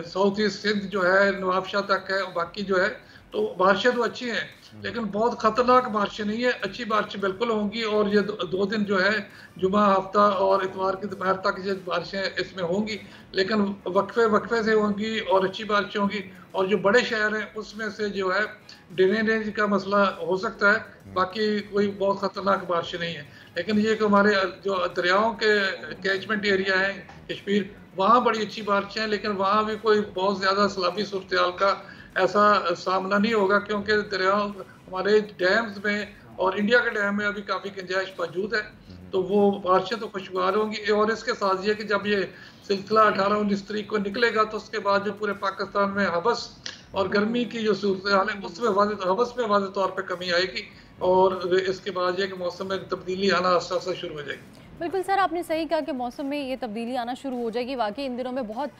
साउथ ईस्ट सिंध जो है नवाबशाह तक है, बाकी जो है तो बारिशें तो अच्छी हैं लेकिन बहुत खतरनाक बारिशें नहीं है, अच्छी बारिशें बिल्कुल होंगी। और ये 2 दिन जो है जुमा हफ्ता और इतवार की दोपहर तक ये बारिशें इसमें होंगी, लेकिन वक्फे से होंगी और अच्छी बारिशें होंगी। और जो बड़े शहर हैं उसमें से जो है ड्रेनेज का मसला हो सकता है, बाकी कोई बहुत खतरनाक बारिशें नहीं है। लेकिन ये कि हमारे जो दरियाओं के कैचमेंट एरिया है कश्मीर, वहाँ बड़ी अच्छी बारिशें हैं, लेकिन वहाँ भी कोई बहुत ज़्यादा सैलाबी सूरत का ऐसा सामना नहीं होगा क्योंकि दरियाओं हमारे डैम्स में और इंडिया के डैम में अभी काफ़ी गुंजाइश मौजूद है, तो वो बारिशें तो खुशगवार होंगी। और इसके साथ ये कि जब ये सिलसिला 18-19 तारीख को निकलेगा तो उसके बाद जो पूरे पाकिस्तान में हबस और गर्मी की जो सूरत हाल है उसमें हबस में वाज़ेह तौर पर कमी आएगी और इसके बाद ये कि मौसम में तब्दीली आना आस्ता आस्ता शुरू हो जाएगी। बिल्कुल सर, आपने सही कहा कि मौसम में ये तब्दीली आना शुरू हो जाएगी। वाकई इन दिनों में बहुत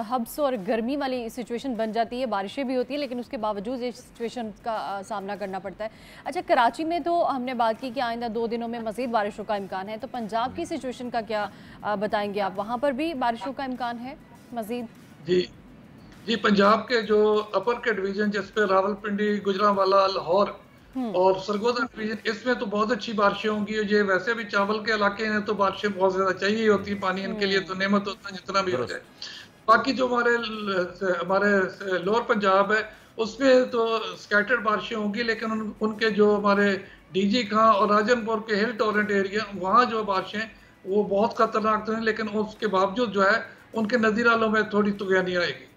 हब्स और गर्मी वाली सिचुएशन बन जाती है, बारिशें भी होती है लेकिन उसके बावजूद ये सिचुएशन का सामना करना पड़ता है। अच्छा, कराची में तो हमने बात की कि आइंदा 2 दिनों में मज़ीद बारिशों का इम्कान है, तो पंजाब की सिचुएशन का क्या बताएंगे आप? वहाँ पर भी बारिशों का इम्कान है मज़ीद? जी, पंजाब के जो अपर के डिवीज़न जिस पे रावलपिंडी, गुजरांवाला, लाहौर और सरगोदा डिवीजन, इसमें तो बहुत अच्छी बारिशें होंगी। ये वैसे भी चावल के इलाके हैं तो बारिशें बहुत ज्यादा चाहिए होती है, पानी इनके लिए तो नेमत होता है जितना भी हो जाए। बाकी जो हमारे लोअर पंजाब है उसमें तो स्कैटर्ड बारिशें होंगी, लेकिन उनके जो हमारे DG खां और राजनपुर के हिल टॉरेंट एरिया, वहाँ जो बारिशें वो बहुत खतरनाक तो हैं, लेकिन उसके बावजूद जो है उनके नज़ीरालों में थोड़ी तुगयानी आएगी।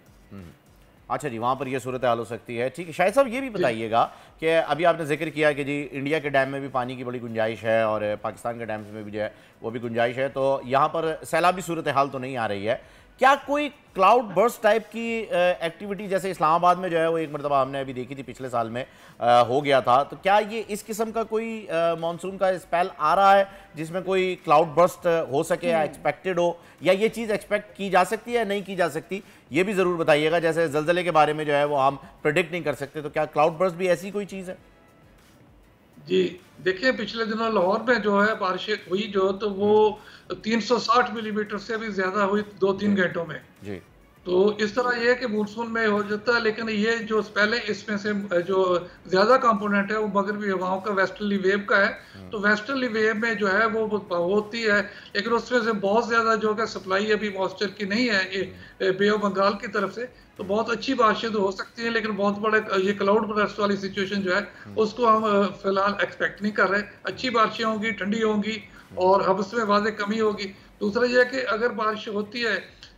अच्छा जी, वहाँ पर ये सूरत हाल हो सकती है। ठीक है, शायद साहब ये भी बताइएगा कि अभी आपने जिक्र किया कि जी इंडिया के डैम में भी पानी की बड़ी गुंजाइश है और पाकिस्तान के डैम्स में भी जो है वो भी गुंजाइश है, तो यहाँ पर सैलाबी सूरत हाल तो नहीं आ रही है। क्या कोई क्लाउड बर्स्ट टाइप की एक्टिविटी जैसे इस्लामाबाद में जो है वो एक मरतबा हमने अभी देखी थी पिछले साल में हो गया था, तो क्या ये इस किस्म का कोई मानसून का स्पेल आ रहा है जिसमें कोई क्लाउड बर्स्ट हो सके या एक्सपेक्टेड हो, या ये चीज़ एक्सपेक्ट की जा सकती है या नहीं की जा सकती, ये भी ज़रूर बताइएगा। जैसे ज़लज़ले के बारे में जो है वो हम प्रेडिक्ट नहीं कर सकते, तो क्या क्लाउड बर्स्ट भी ऐसी कोई चीज़ है? जी देखिए, पिछले दिनों लाहौर में जो है बारिशें हुई जो तो वो 360 मिलीमीटर से भी ज्यादा हुई 2-3 घंटों में जी। तो इस तरह ये है कि मानसून में हो जाता है, लेकिन ये जो पहले इसमें से जो ज्यादा कंपोनेंट है वो मगरबी हवाओं का वेस्टर्ली वेव का है। तो वेस्टर्ली वेव में जो है वो होती है, लेकिन उसमें से बहुत ज्यादा जो है सप्लाई अभी मॉइस्चर की नहीं है ये बे ऑफ बंगाल की तरफ से, तो बहुत अच्छी बारिशें तो हो सकती हैं, लेकिन बहुत बड़े ये क्लाउड बर्स्ट वाली सिचुएशन जो है उसको हम फिलहाल एक्सपेक्ट नहीं कर रहे। अच्छी बारिशें होंगी, ठंडी होंगी और हब्स में वाज़ेह कमी होगी। दूसरा यह कि अगर बारिश होती है,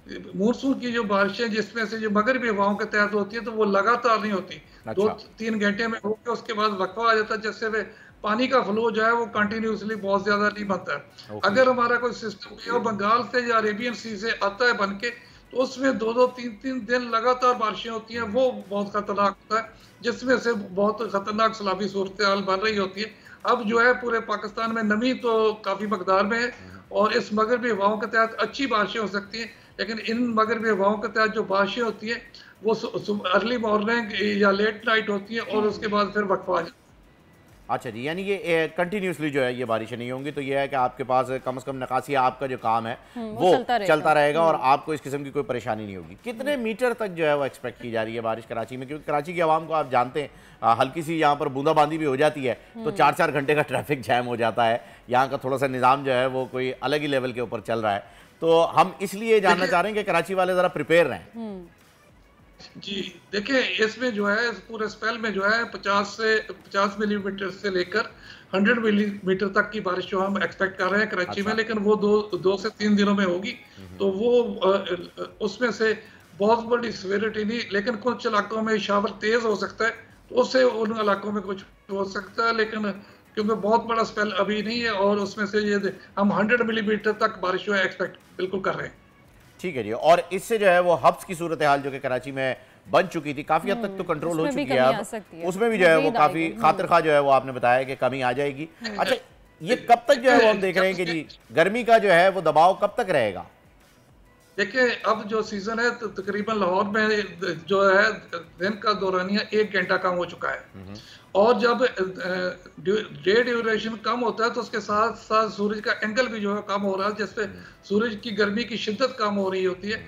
मानसून की जो बारिशें जिसमें से जो मगरबी हवाओं के तहत होती है तो वो लगातार नहीं होती, 2-3 घंटे में होकर उसके बाद वक्फा आ जाता है, जिससे वे पानी का फ्लो जो है वो कंटिन्यूसली बहुत ज्यादा नहीं बनता है। अगर हमारा कोई सिस्टम बंगाल से या अरेबियन सी से आता है बन के, तो उसमें 2-3 दिन लगातार बारिशें होती हैं, वो बहुत खतरनाक होता है, जिसमें से बहुत खतरनाक सैलाबी सूरत हाल बन रही होती है। अब जो है पूरे पाकिस्तान में नमी तो काफी मकदार में है और इस मगरबी हवाओं के तहत अच्छी बारिशें हो सकती हैं, लेकिन इन मगरबी हवाओं के तहत जो बारिशें होती हैं वो अर्ली मॉर्निंग या लेट नाइट होती हैं और उसके बाद फिर वक्फा आ जाता है। अच्छा जी, यानी ये कंटिन्यूसली जो है ये बारिशें नहीं होंगी, तो ये है कि आपके पास कम से कम नकासी आपका जो काम है वो चलता रहेगा और आपको इस किस्म की कोई परेशानी नहीं होगी। कितने मीटर तक जो है वो एक्सपेक्ट की जा रही है बारिश कराची में? क्योंकि कराची की आवाम को आप जानते हैं हल्की सी यहाँ पर बूंदाबांदी भी हो जाती है तो 4-4 घंटे का ट्रैफिक जैम हो जाता है। यहाँ का थोड़ा सा निज़ाम जो है वो कोई अलग ही लेवल के ऊपर चल रहा है, तो हम इसलिए जानना चाह रहे हैं कि कराची वाले ज़रा प्रिपेयर रहें। जी देखिए, इसमें जो है पूरे स्पेल में जो है 50 मिलीमीटर से लेकर 100 मिलीमीटर तक की बारिश जो हम एक्सपेक्ट कर रहे हैं कराची में, लेकिन वो 2 से 3 दिनों में होगी। तो वो उसमें से बहुत बड़ी सिवियरिटी नहीं, लेकिन कुछ इलाकों में शावर तेज हो सकता है, तो उससे उन इलाकों में कुछ हो सकता है, लेकिन क्योंकि बहुत बड़ा स्पेल अभी नहीं है और उसमें से ये हम 100 मिलीमीटर तक बारिश जो है एक्सपेक्ट बिल्कुल कर रहे हैं। ठीक है जी। और इससे जो है वो हब्स की सूरत हाल जो कि कराची में बन चुकी थी काफी हद तक तो कंट्रोल हो चुकी है अब, उसमें भी जो है वो काफी खातिर जो है वो आपने बताया कि कमी आ जाएगी। अच्छा, ये कब तक जो है वो हम देख रहे हैं कि जी गर्मी का जो है वो दबाव कब तक रहेगा? देखिए, अब जो सीजन है तो तकरीबन लाहौर में जो है दिन का दौरानिया 1 घंटा कम हो चुका है, और जब डे ड्यूरेशन कम होता है तो उसके साथ साथ सूरज का एंगल भी जो है कम हो रहा है, जिससे सूरज की गर्मी की शिद्दत कम हो रही होती है।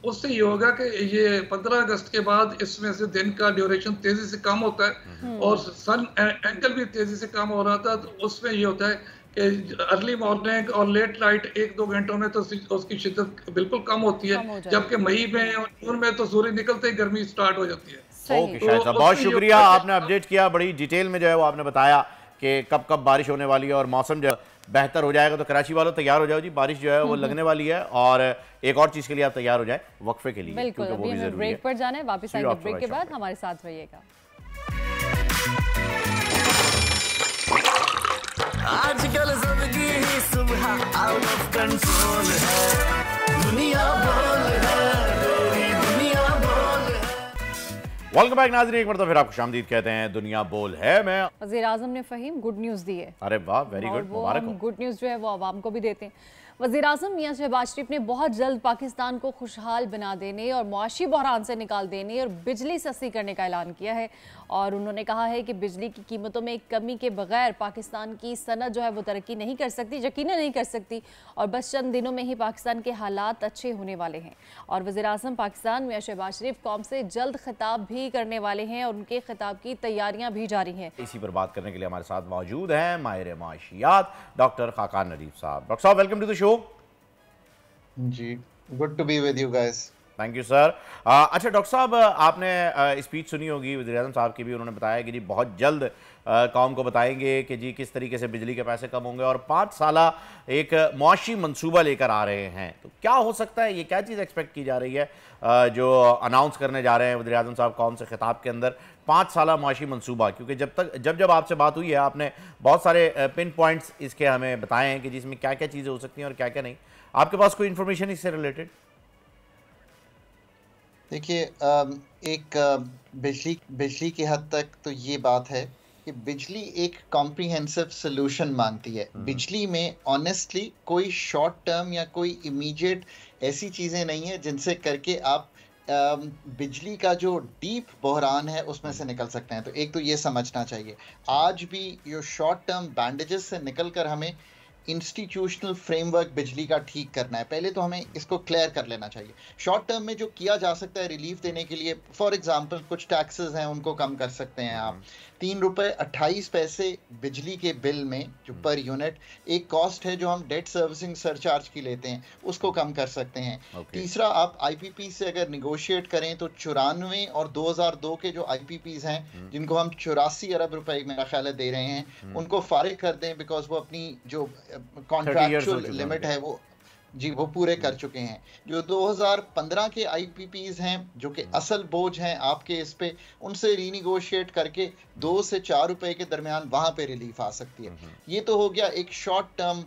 उससे ये होगा कि ये 15 अगस्त के बाद इसमें से दिन का ड्यूरेशन तेजी से कम होता है और सन एंगल भी तेजी से कम हो रहा था। तो उसमें ये होता है कि अर्ली मॉर्निंग और लेट नाइट 1-2 घंटों में तो उसकी शिद्दत बिल्कुल कम होती है, जबकि मई में और जून में तो सूरज निकलते ही गर्मी स्टार्ट हो जाती है। ओके शाहिद साहब, बहुत शुक्रिया, आपने अपडेट किया, बड़ी डिटेल में जो है वो आपने बताया कि कब कब बारिश होने वाली है और मौसम जो बेहतर हो जाएगा। तो कराची वालों तैयार हो जाओ जी, बारिश जो है वो लगने वाली है, और एक और चीज़ के लिए आप तैयार हो जाए वक्फे के लिए, बिल्कुल। अभी हमें ब्रेक पर जाना है, वापस आएंगे ब्रेक के बाद, हमारे साथ रहिएगा। आजकल जिंदगी ही सुबह आउट ऑफ कंट्रोल है, दुनिया बोल है, दुनिया बोल है। वेलकम बैक नाज़रीन, एक बार तो फिर आपको खुशामदीद कहते हैं, दुनिया बोल है। मैं वज़ीर आज़म ने फ़हीम गुड न्यूज़ दी है। अरे वाह, वेरी गुड, मुबारक हो। गुड न्यूज़ जो है वो आवाम को भी देते हैं। वज़ीर आज़म मियां शहबाज शरीफ ने बहुत जल्द पाकिस्तान को खुशहाल बना देने और मुआशी बहरान से निकाल देने और बिजली सस्ती करने का ऐलान किया है, और उन्होंने कहा है कि बिजली की कीमतों में कमी के बगैर पाकिस्तान की सनत जो है वो तरक्की नहीं कर सकती, यकीनन नहीं कर सकती, और बस चंद दिनों में ही पाकिस्तान के हालात अच्छे होने वाले हैं। और वज़ीर आज़म पाकिस्तान मियां शहबाज शरीफ कौम से जल्द खिताब भी करने वाले हैं और उनके खिताब की तैयारियां भी जारी हैं। इसी पर बात करने के लिए हमारे साथ मौजूद हैं माहिर माशियात doctor Khaqan नदीफ sahab. Doctor sahab, welcome to the show. जी, good to be with you guys. Thank you sir. अच्छा डॉक्टर साहब, आपने स्पीच सुनी होगी वज़ीर आज़म साहब की भी, उन्होंने बताया कि जी बहुत जल्द कौम को बताएंगे कि जी किस तरीके से बिजली के पैसे कम होंगे, और 5 साला एक मुआशी मंसूबा लेकर आ रहे हैं। तो क्या हो सकता है, ये क्या चीज़ एक्सपेक्ट की जा रही है जो अनाउंस करने जा रहे हैं वज़ीर आज़म साहब कौम से खिताब के अंदर, 5 साला मुआशी मंसूबा? क्योंकि जब आपसे बात हुई है आपने बहुत सारे पिन पॉइंट्स इसके हमें बताए हैं कि जिसमें क्या क्या चीज़ें हो सकती हैं और क्या क्या नहीं। आपके पास कोई इन्फॉर्मेशन इससे रिलेटेड? देखिए, एक बिजली की हद तक तो ये बात है कि बिजली एक कॉम्प्रिहेंसिव सोल्यूशन मांगती है। बिजली में ऑनेस्टली कोई शॉर्ट टर्म या कोई इमीडिएट ऐसी चीज़ें नहीं है जिनसे करके आप बिजली का जो डीप बहरान है उसमें से निकल सकते हैं। तो एक तो ये समझना चाहिए, आज भी ये शॉर्ट टर्म बैंडेजेस से निकल कर हमें इंस्टीट्यूशनल फ्रेमवर्क बिजली का ठीक करना है। पहले तो हमें इसको क्लियर कर लेना चाहिए। शॉर्ट टर्म में जो किया जा सकता है रिलीफ देने के लिए, फॉर एग्जांपल कुछ टैक्सेस हैं उनको कम कर सकते हैं आप। 3 रुपये 28 पैसे बिजली के बिल में जो पर यूनिट एक कॉस्ट है जो हम डेट सर्विसिंग सरचार्ज की लेते हैं, उसको कम कर सकते हैं। तीसरा, आप IPP से अगर निगोशिएट करें तो 94 और 2002 के जो IPPs हैं जिनको हम 84 अरब रुपए मेरा ख्याल है दे रहे हैं, उनको फारिग कर दें, बिकॉज वो अपनी जो कॉन्ट्रैक्चुअल लिमिट है वो पूरे कर चुके हैं। जो 2015 के IPPs हैं जो कि असल बोझ हैं आपके इस पे, उनसे रीनिगोशिएट करके 2 से 4 रुपए के दरमियान वहां पे रिलीफ आ सकती है। ये तो हो गया एक शॉर्ट टर्म,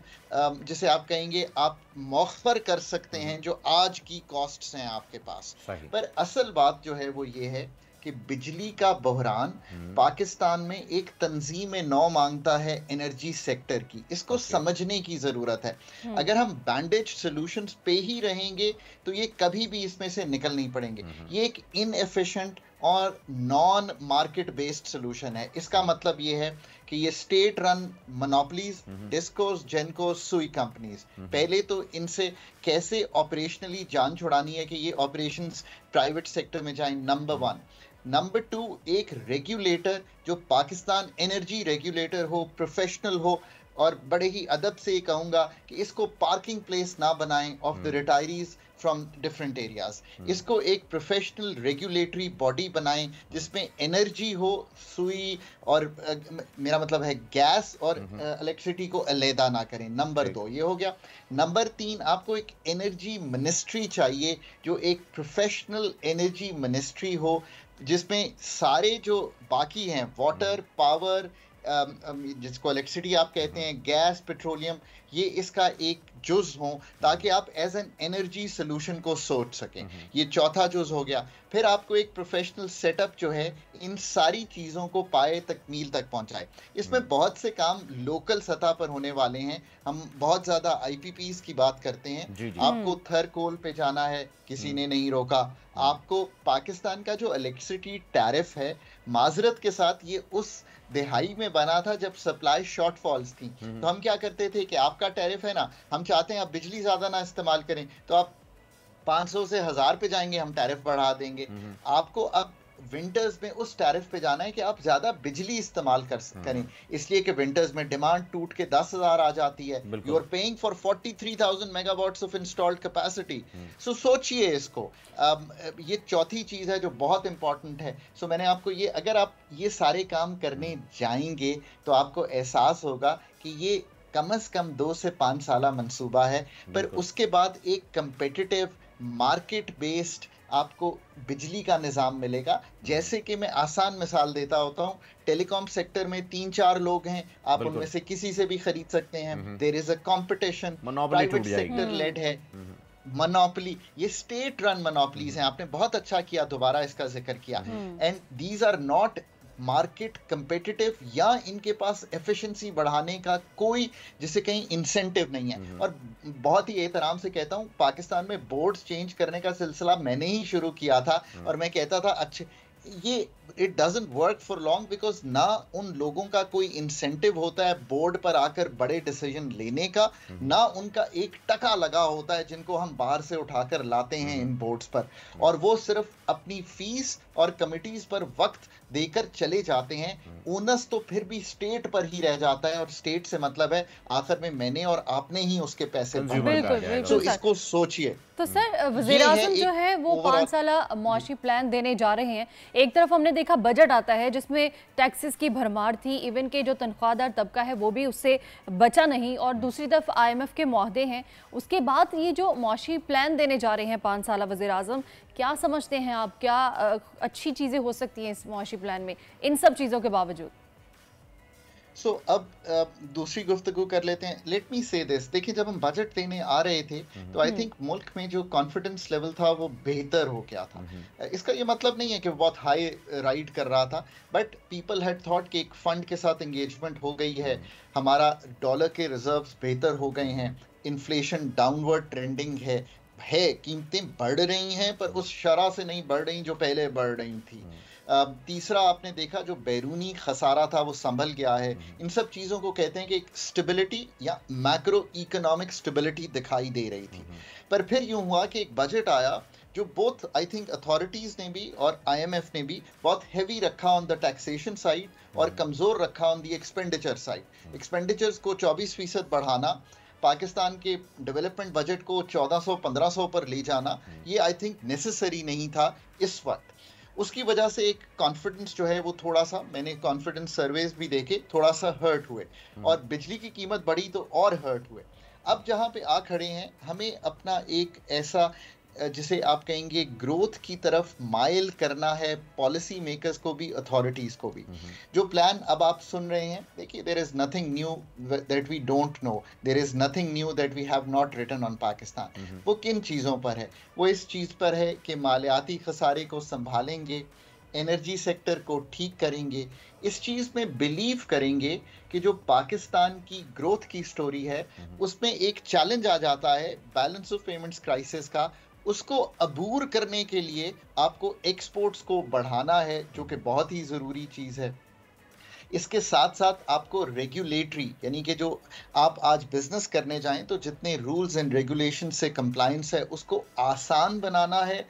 जिसे आप कहेंगे आप मौखर कर सकते हैं जो आज की कॉस्ट्स हैं आपके पास। पर असल बात जो है वो ये है कि बिजली का बहरान पाकिस्तान में एक तंजीम नौ मांगता है एनर्जी सेक्टर की। इसको समझने की ज़रूरत है। अगर हम बैंडेज सॉल्यूशंस पे ही रहेंगे तो ये कभी भी इसमें से निकल नहीं पड़ेंगे। ये एक इनएफिशिएंट और नॉन मार्केट बेस्ड सॉल्यूशन है। इसका मतलब ये है कि ये state run monopolies, discourse, gencos, सुई कंपनीज, पहले तो इनसे कैसे ऑपरेशनली जान छुड़ानी है कि ये ऑपरेशंस प्राइवेट सेक्टर में जाएं, नंबर 1। नंबर 2, एक रेगुलेटर जो पाकिस्तान एनर्जी रेगुलेटर हो, प्रोफेशनल हो, और बड़े ही अदब से कहूँगा कि इसको पार्किंग प्लेस ना बनाएं of the retirees from different areas. इसको एक प्रोफेशनल रेगुलेटरी बॉडी बनाएं जिसमें एनर्जी हो, सुई और मेरा मतलब है गैस और इलेक्ट्रिसिटी को अलहदा ना करें। नंबर 2 ये हो गया। नंबर 3, आपको एक एनर्जी मिनिस्ट्री चाहिए जो एक प्रोफेशनल एनर्जी मिनिस्ट्री हो, जिसमें सारे जो बाकी हैं वाटर, पावर, जिसको इलेक्ट्रिसिटी आप कहते हैं, गैस, पेट्रोलियम, ये इसका एक जुज हो ताकि आप एज एन एनर्जी सोल्यूशन को सोच सकें। ये चौथा जुज हो गया। फिर आपको एक प्रोफेशनल सेटअप जो है इन सारी चीज़ों को पाए तकमील तक पहुंचाए। इसमें बहुत से काम लोकल सतह पर होने वाले हैं। हम बहुत ज़्यादा IPPs की बात करते हैं। आपको थरकोल पे जाना है, किसी ने नहीं रोका। आपको पाकिस्तान का जो इलेक्ट्रिसिटी टैरिफ है, माजरत के साथ ये उस दिहाई में बना था जब सप्लाई शॉर्टफॉल्स थी। तो हम क्या करते थे कि आपका टैरिफ है ना, हम चाहते हैं आप बिजली ज्यादा ना इस्तेमाल करें, तो आप 500 से 1000 पे जाएंगे, हम टैरिफ बढ़ा देंगे। आपको अब विंटर्स में उस टैरिफ पे जाना है कि आप ज्यादा बिजली इस्तेमाल करें, इसलिए कि विंटर्स में डिमांड टूट के 10,000 आ जाती है। You are paying for 43,000 megawatts of installed capacity. So सोचिए इसको। ये चौथी चीज है जो बहुत इंपॉर्टेंट है। सो मैंने आपको ये, अगर आप ये सारे काम करने जाएंगे तो आपको एहसास होगा कि ये कम से कम 2 से 5 साल मंसूबा है। पर उसके बाद एक कंपेटिटिव मार्केट बेस्ड आपको बिजली का निज़ाम मिलेगा। जैसे कि मैं आसान मिसाल देता होता हूँ, टेलीकॉम सेक्टर में 3-4 लोग हैं, आप उनमें से किसी से भी खरीद सकते हैं। There is a competition, private sector led है, मोनोपोली, ये स्टेट रन मोनोपोलीज हैं। आपने बहुत अच्छा किया, दोबारा इसका जिक्र किया। And these are not market competitive, या इनके पास एफिशिएंसी बढ़ाने का कोई जिसे कहीं इंसेंटिव नहीं है। और बहुत ही एहतराम से कहता हूँ, पाकिस्तान में बोर्ड्स चेंज करने का सिलसिला मैंने ही शुरू किया था। और मैं कहता था अच्छे ये it doesn't work for long, because ना उन लोगों का कोई इंसेंटिव होता है बोर्ड पर आकर बड़े डिसीजन लेने का, ना उनका 1% लगा होता है जिनको हम बाहर से उठाकर लाते हैं इन बोर्ड्स पर, और वो सिर्फ अपनी फीस और कमिटीज पर वक्त देकर चले जाते हैं। ओनस तो फिर भी स्टेट पर ही रह जाता है, और स्टेट से मतलब है आखिर में मैंने और आपने ही उसके पैसे भरे। तो इसको सोचिए। तो सर, वज़ीर-ए-आज़म जो है वो 5 साला मुआशी प्लान देने जा रहे हैं। एक तरफ हमने देखा बजट आता है जिसमें टैक्सेस की भरमार थी, इवन के जो तनख्वाहदार तबका है वो भी उससे बचा नहीं, और दूसरी तरफ IMF के मुआहदे हैं। उसके बाद ये जो मुआशी प्लान देने जा रहे हैं 5 साला, वज़ीर-ए-आज़म क्या समझते हैं आप, क्या अच्छी चीज़ें हो सकती हैं इस मुआशी प्लान में इन सब चीज़ों के बावजूद? अब दूसरी गुफ्तगू कर लेते हैं। लेट मी से दिस, देखिए जब हम बजट देने आ रहे थे तो आई थिंक मुल्क में जो कॉन्फिडेंस लेवल था वो बेहतर हो गया था। इसका ये मतलब नहीं है कि वो बहुत हाई राइड कर रहा था, बट पीपल हैड थॉट कि एक फंड के साथ एंगेजमेंट हो गई है, हमारा डॉलर के रिजर्व्स बेहतर हो गए हैं, इन्फ्लेशन डाउनवर्ड ट्रेंडिंग है, कीमतें बढ़ रही हैं पर उस शरह से नहीं बढ़ रही जो पहले बढ़ रही थी। तीसरा आपने देखा जो बैरूनी खसारा था वो संभल गया है। इन सब चीज़ों को कहते हैं कि एक स्टेबिलिटी या मैक्रो इकोनॉमिक स्टेबिलिटी दिखाई दे रही थी। पर फिर यूं हुआ कि एक बजट आया जो बोथ आई थिंक अथॉरिटीज़ ने भी और IMF ने भी बहुत हैवी रखा ऑन द टैक्सेशन साइड और कमज़ोर रखा on the expenditure side. Expenditures को 24% बढ़ाना, पाकिस्तान के डेवलपमेंट बजट को 1400-1500 पर ले जाना, ये आई थिंक नेसेसरी नहीं था इस वक्त। उसकी वजह से एक कॉन्फिडेंस जो है वो थोड़ा सा, मैंने कॉन्फिडेंस सर्वेज भी देखे, थोड़ा सा हर्ट हुए, और बिजली की कीमत बढ़ी तो और हर्ट हुए। अब जहाँ पे आ खड़े हैं, हमें अपना एक ऐसा जिसे आप कहेंगे ग्रोथ की तरफ माइल करना है, पॉलिसी मेकर्स को भी, अथॉरिटीज़ को भी। जो प्लान अब आप सुन रहे हैं, देखिए there is nothing new that we don't know, there is nothing new that we have not written on Pakistan. वो किन चीज़ों पर है? वो इस चीज़ पर है कि मालियाती खसारे को संभालेंगे, एनर्जी सेक्टर को ठीक करेंगे, इस चीज़ में बिलीव करेंगे कि जो पाकिस्तान की ग्रोथ की स्टोरी है उसमें एक चैलेंज आ जाता है बैलेंस ऑफ पेमेंट्स क्राइसिस का। उसको अबूर करने के लिए आपको एक्सपोर्ट्स को बढ़ाना है, जो कि बहुत ही ज़रूरी चीज़ है। इसके साथ साथ आपको रेगुलेटरी, यानी कि जो आप आज बिजनेस करने जाएं तो जितने रूल्स एंड रेगुलेशन से कंप्लायंस है उसको आसान बनाना है,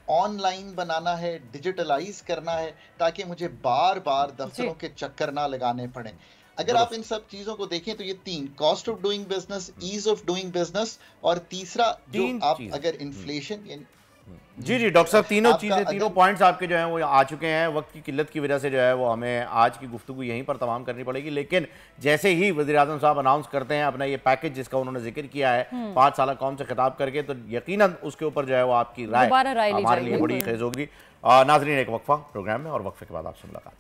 ऑनलाइन बनाना है, डिजिटलाइज करना है, ताकि मुझे बार बार दफ्तरों के चक्कर ना लगाने पड़े। अगर आप इन सब चीजों को देखें तो ये 3, cost of doing business, ease of doing business, और तीसरा जो आप अगर इन्फ्लेशन, जी डॉक्टर साहब, तीनों पॉइंट्स आपके जो हैं वो आ चुके हैं। वक्त की किल्लत की वजह से जो है वो हमें आज की गुफ्तगू यहीं पर तमाम करनी पड़ेगी। लेकिन जैसे ही वज़ीर-ए-आज़म साहब अनाउंस करते हैं अपना ये पैकेज जिसका उन्होंने जिक्र किया है 5 साल कौम से खिताब करके, तो यकीनन उसके ऊपर जो है वो आपकी राय हमारे लिए बड़ी खेज होगी। नाज़रीन, एक वक्फा प्रोग्राम में, और वक्फे के बाद आपसे मुलाकात।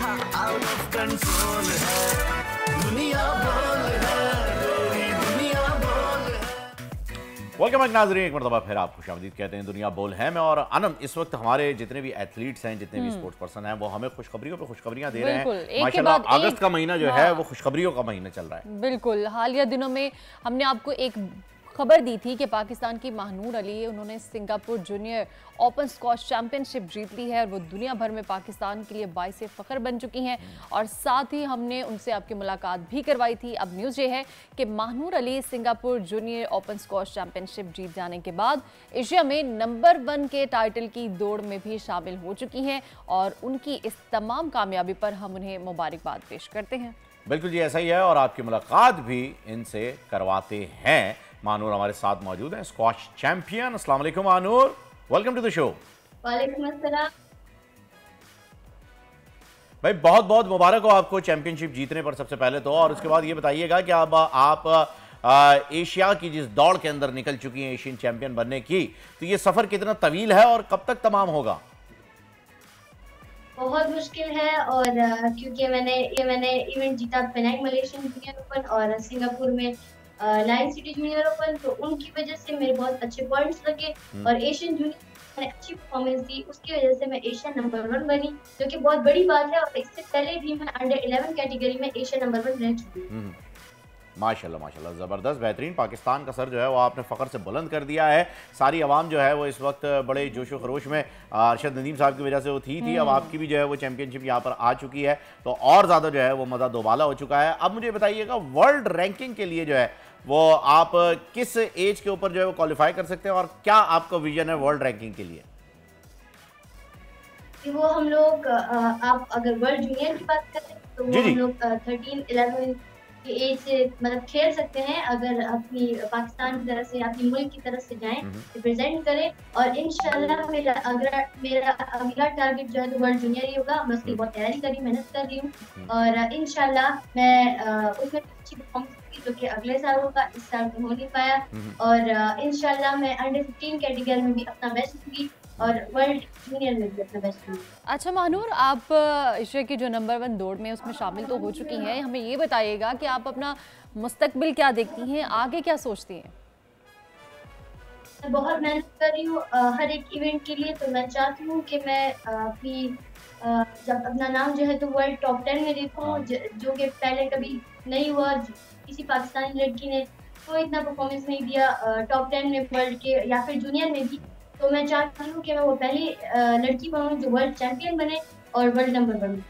सुबह आउट ऑफ कंट्रोल है, दुनिया बोल है, तेरी दुनिया बोल है। वेलकम बैक नाज़रीन, एक मरतबा फिर आपको खुशामदीद कहते हैं। दुनिया बोल है मैं और आनंद। इस वक्त हमारे जितने भी एथलीट्स हैं, जितने भी स्पोर्ट्स पर्सन हैं, वो हमें खुशखबरियों पे खुशखबरियां दे रहे हैं। माशाल्लाह अगस्त का महीना जो है वो खुशखबरियों का महीना चल रहा है। बिल्कुल, हालिया दिनों में हमने आपको एक खबर दी थी कि पाकिस्तान की महानूर अली, उन्होंने Singapore junior open squash championship जीत ली है और वो दुनिया भर में पाकिस्तान के लिए बाइस फख्र बन चुकी हैं। और साथ ही हमने उनसे आपकी मुलाकात भी करवाई थी। अब न्यूज़ ये है कि Mahnoor Ali Singapore junior open squash championship जीत जाने के बाद एशिया में नंबर 1 के टाइटल की दौड़ में भी शामिल हो चुकी हैं और उनकी इस तमाम कामयाबी पर हम उन्हें मुबारकबाद पेश करते हैं। बिल्कुल जी, ऐसा ही है और आपकी मुलाकात भी इनसे करवाते हैं। मानूर हमारे साथ मौजूद हैं, स्क्वॉश चैंपियन। अस्सलाम वालेकुम Manur, welcome to the show. वालेकुम अस्सलाम। भाई बहुत बहुत मुबारक हो आपको चैंपियनशिप जीतने पर सबसे पहले तो। और उसके बाद ये बताइएगा कि अब आप एशिया की जिस दौड़ के अंदर निकल चुकी हैं एशियन चैंपियन बनने की, तो ये सफर कितना तवील है और कब तक तमाम होगा? बहुत मुश्किल है और क्योंकि मैंने इवेंट जीता पेनांग मलेशियन जूनियर ओपन और सिंगापुर में लायन सिटी जूनियर ओपन, तो उनकी वजह से मेरे बहुत अच्छे पॉइंट्स लगे और एशियन जूनियर मैंने अच्छी परफॉर्मेंस दी, उसकी वजह से मैं एशिया नंबर 1 बनी, जो कि बहुत बड़ी बात है। और इससे पहले भी मैं अंडर 11 कैटेगरी में एशिया नंबर 1 रह चुकी हूँ। माशाल्लाह माशाल्लाह, ज़बरदस्त, बेहतरीन। पाकिस्तान का सर जो है वो आपने फ़ख्र से बुलंद कर दिया है। सारी आवाम जो है वो इस वक्त बड़े जोशो खरोश में अरशद नदीम साहब की वजह से वो थी। अब आपकी भी जो है वो चैंपियनशिप यहाँ पर आ चुकी है, तो और ज़्यादा जो है वो मज़ा दोबाला हो चुका है। अब मुझे बताइएगा, वर्ल्ड रैंकिंग के लिए जो है वो आप किस एज के ऊपर जो है वो क्वालिफाई कर सकते हैं और क्या आपका विजन है वर्ल्ड रैंकिंग के लिए? वो हम लोग आप अगर वर्ल्ड जूनियर की बात करें तो वो हम लोग 13-11 की एज से मतलब खेल सकते हैं, अगर अपनी पाकिस्तान की तरफ से अपनी मुल्क की तरफ से जाएं, रिप्रेजेंट करें। और इंशाल्लाह मेरा अगला टारगेट जो है तो वर्ल्ड जूनियर ही होगा। मैं उसकी बहुत तैयारी करी, मेहनत कर रही हूँ और इंशाल्लाह मैं उसमें अच्छी परफॉर्मेंस जो कि अगले साल होगा, इस साल तो हो नहीं पाया। और इंशाल्लाह मैं अंडर 15 कैटेगरी में भी अपना बेस्ट दूंगी और वर्ल्ड जूनियर में भी अपना बेस्ट दूंगी। अच्छा महानूर, आप एशिया की जो नंबर 1 दौड़ में उसमें शामिल तो हो चुकी हैं, हमें ये बताइएगा कि आप अपना मुस्तकबिल क्या देखती हैं, आगे क्या सोचती हैं? मैं बहुत मेहनत कर रही हूँ हर एक इवेंट के लिए, तो मैं चाहती हूँ कि मैं अपनी जब अपना नाम जो है तो वर्ल्ड टॉप 10 में देखूँ, जो कि पहले कभी नहीं हुआ। किसी पाकिस्तानी लड़की ने कोई इतना परफॉर्मेंस नहीं दिया टॉप 10 में वर्ल्ड के या फिर जूनियर में भी। तो मैं चाहती हूँ कि मैं वो पहली लड़की बनूँ जो वर्ल्ड चैंपियन बने और वर्ल्ड नंबर 1 बने।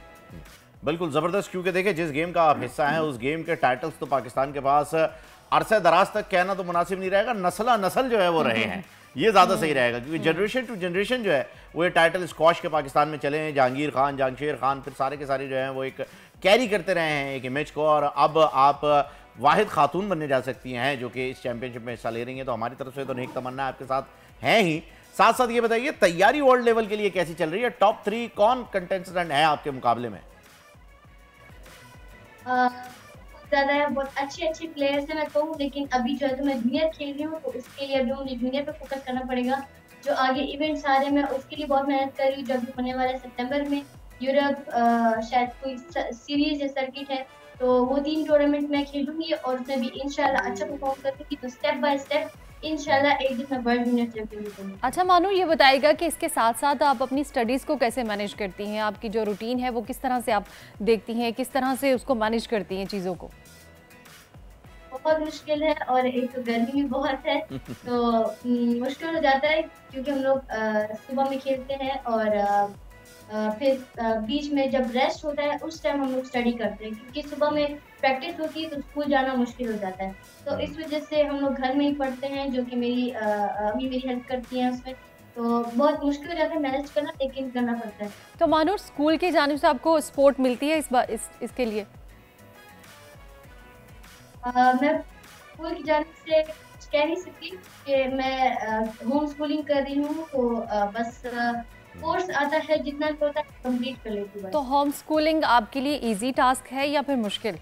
बिल्कुल ज़बरदस्त, क्योंकि देखिए जिस गेम का आप हिस्सा हैं उस गेम के टाइटल्स तो पाकिस्तान के पास अरसे दराज तक कहना तो मुनासिब नहीं रहेगा, नस्ल जो है वो रहे हैं, ये ज़्यादा सही रहेगा। क्योंकि जनरेशन टू जनरेशन जो है वो ये टाइटल स्क्वॉश के पाकिस्तान में चले हैं। जहांगीर खान, जहांगीर खान, फिर सारे के सारे जो हैं वो एक कैरी करते रहे हैं एक इमेज को, और अब आप वाहिद खातून बनने जा सकती हैं जो कि इस चैंपियनशिप में हिस्सा ले रही हैं। तो हमारी तरफ से तो नेक तमन्ना आपके साथ हैं ही। साथ साथ ये बताइए, तैयारी वर्ल्ड लेवल के लिए कैसी चल रही है? टॉप 3 कौन कंटेस्टेंट है आपके मुकाबले में? ज़्यादा है, बहुत अच्छे प्लेयर्स हैं मैं कहूँ, लेकिन अभी जो है तो मैं जूनियर खेल रही हूँ, तो इसके लिए अभी मुझे जूनियर पे फोकस करना पड़ेगा। जो आगे इवेंट्स आ रहे हैं मैं उसके लिए बहुत मेहनत कर रही हूँ। जो अभी होने वाले सितंबर में यूरोप शायद कोई सीरीज या सर्किट है, तो वो 3 टूर्नामेंट मैं खेलूंगी और उसमें भी इंशाल्लाह अच्छा परफॉर्म करूंगी। तो स्टेप बाय स्टेप इंशाल्लाह एक दिन मैं वर्ल्ड जूनियर चैंपियन बनूंगी। अच्छा मानू, ये बताइएगा कि इसके साथ साथ आप अपनी स्टडीज़ को कैसे मैनेज करती हैं? आपकी जो रूटीन है वो किस तरह से आप देखती हैं, किस तरह से उसको मैनेज करती हैं चीज़ों को? बहुत मुश्किल है और एक तो गर्मी भी बहुत है, तो मुश्किल हो जाता है क्योंकि हम लोग सुबह में खेलते हैं और फिर बीच में जब रेस्ट होता है उस टाइम हम लोग स्टडी करते हैं, क्योंकि सुबह में प्रैक्टिस होती है तो स्कूल जाना मुश्किल हो जाता है। तो इस वजह से हम लोग घर में ही पढ़ते हैं, जो कि मेरी अम्मी मेरी हेल्प करती हैं उसमें। तो बहुत मुश्किल हो जाता है मैनेज करना, लेकिन करना पड़ता है। तो मानो स्कूल की जानिब से आपको सपोर्ट मिलती है इसके लिए? मैं स्कूल की जानिब से कह नहीं सकती कि मैं होम स्कूलिंग कर रही हूँ, तो बस कोर्स आता है जितना होता है कंप्लीट कर लेती हूँ। तो होम स्कूलिंग आपके लिए इजी टास्क है या फिर मुश्किल?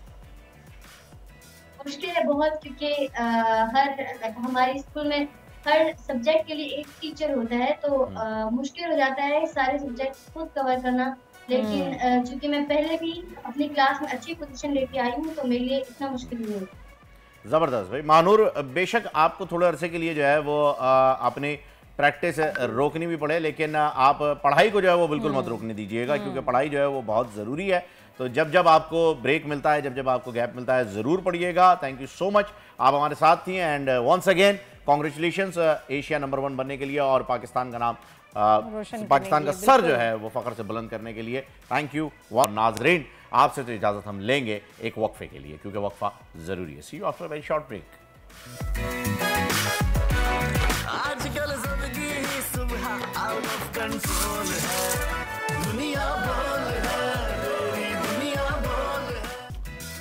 मुश्किल है बहुत, क्योंकि हर हमारे स्कूल में हर सब्जेक्ट के लिए एक टीचर होता है, तो मुश्किल हो जाता है सारे सब्जेक्ट खुद कवर करना। लेकिन चूंकि मैं पहले भी अपनी क्लास में अच्छी पोजीशन लेके आई हूँ, तो मेरे लिए इतना मुश्किल नहीं होता। ज़बरदस्त भाई। महानूर, बेशक आपको थोड़े अरसे के लिए जो है वो अपनी प्रैक्टिस रोकनी भी पड़े, लेकिन आप पढ़ाई को जो है वो बिल्कुल मत रोकने दीजिएगा, क्योंकि पढ़ाई जो है वो बहुत ज़रूरी है। तो जब जब आपको ब्रेक मिलता है, जब जब आपको गैप मिलता है, ज़रूर पढ़िएगा। थैंक यू सो मच, आप हमारे साथ थी, and once again congratulations Asia number 1 बनने के लिए और पाकिस्तान का नाम, पाकिस्तान का सर जो है वो फ़ख्र से बुलंद करने के लिए। Thank you. नाज़रीन, आपसे तो इजाज़त हम लेंगे एक वक्फे के लिए, क्योंकि वक्फा ज़रूरी है। See you after very short break. आजकल ज़िंदगी ही सुबह आउट ऑफ कंट्रोल है, दुनिया बोल है, तेरी दुनिया बोल है।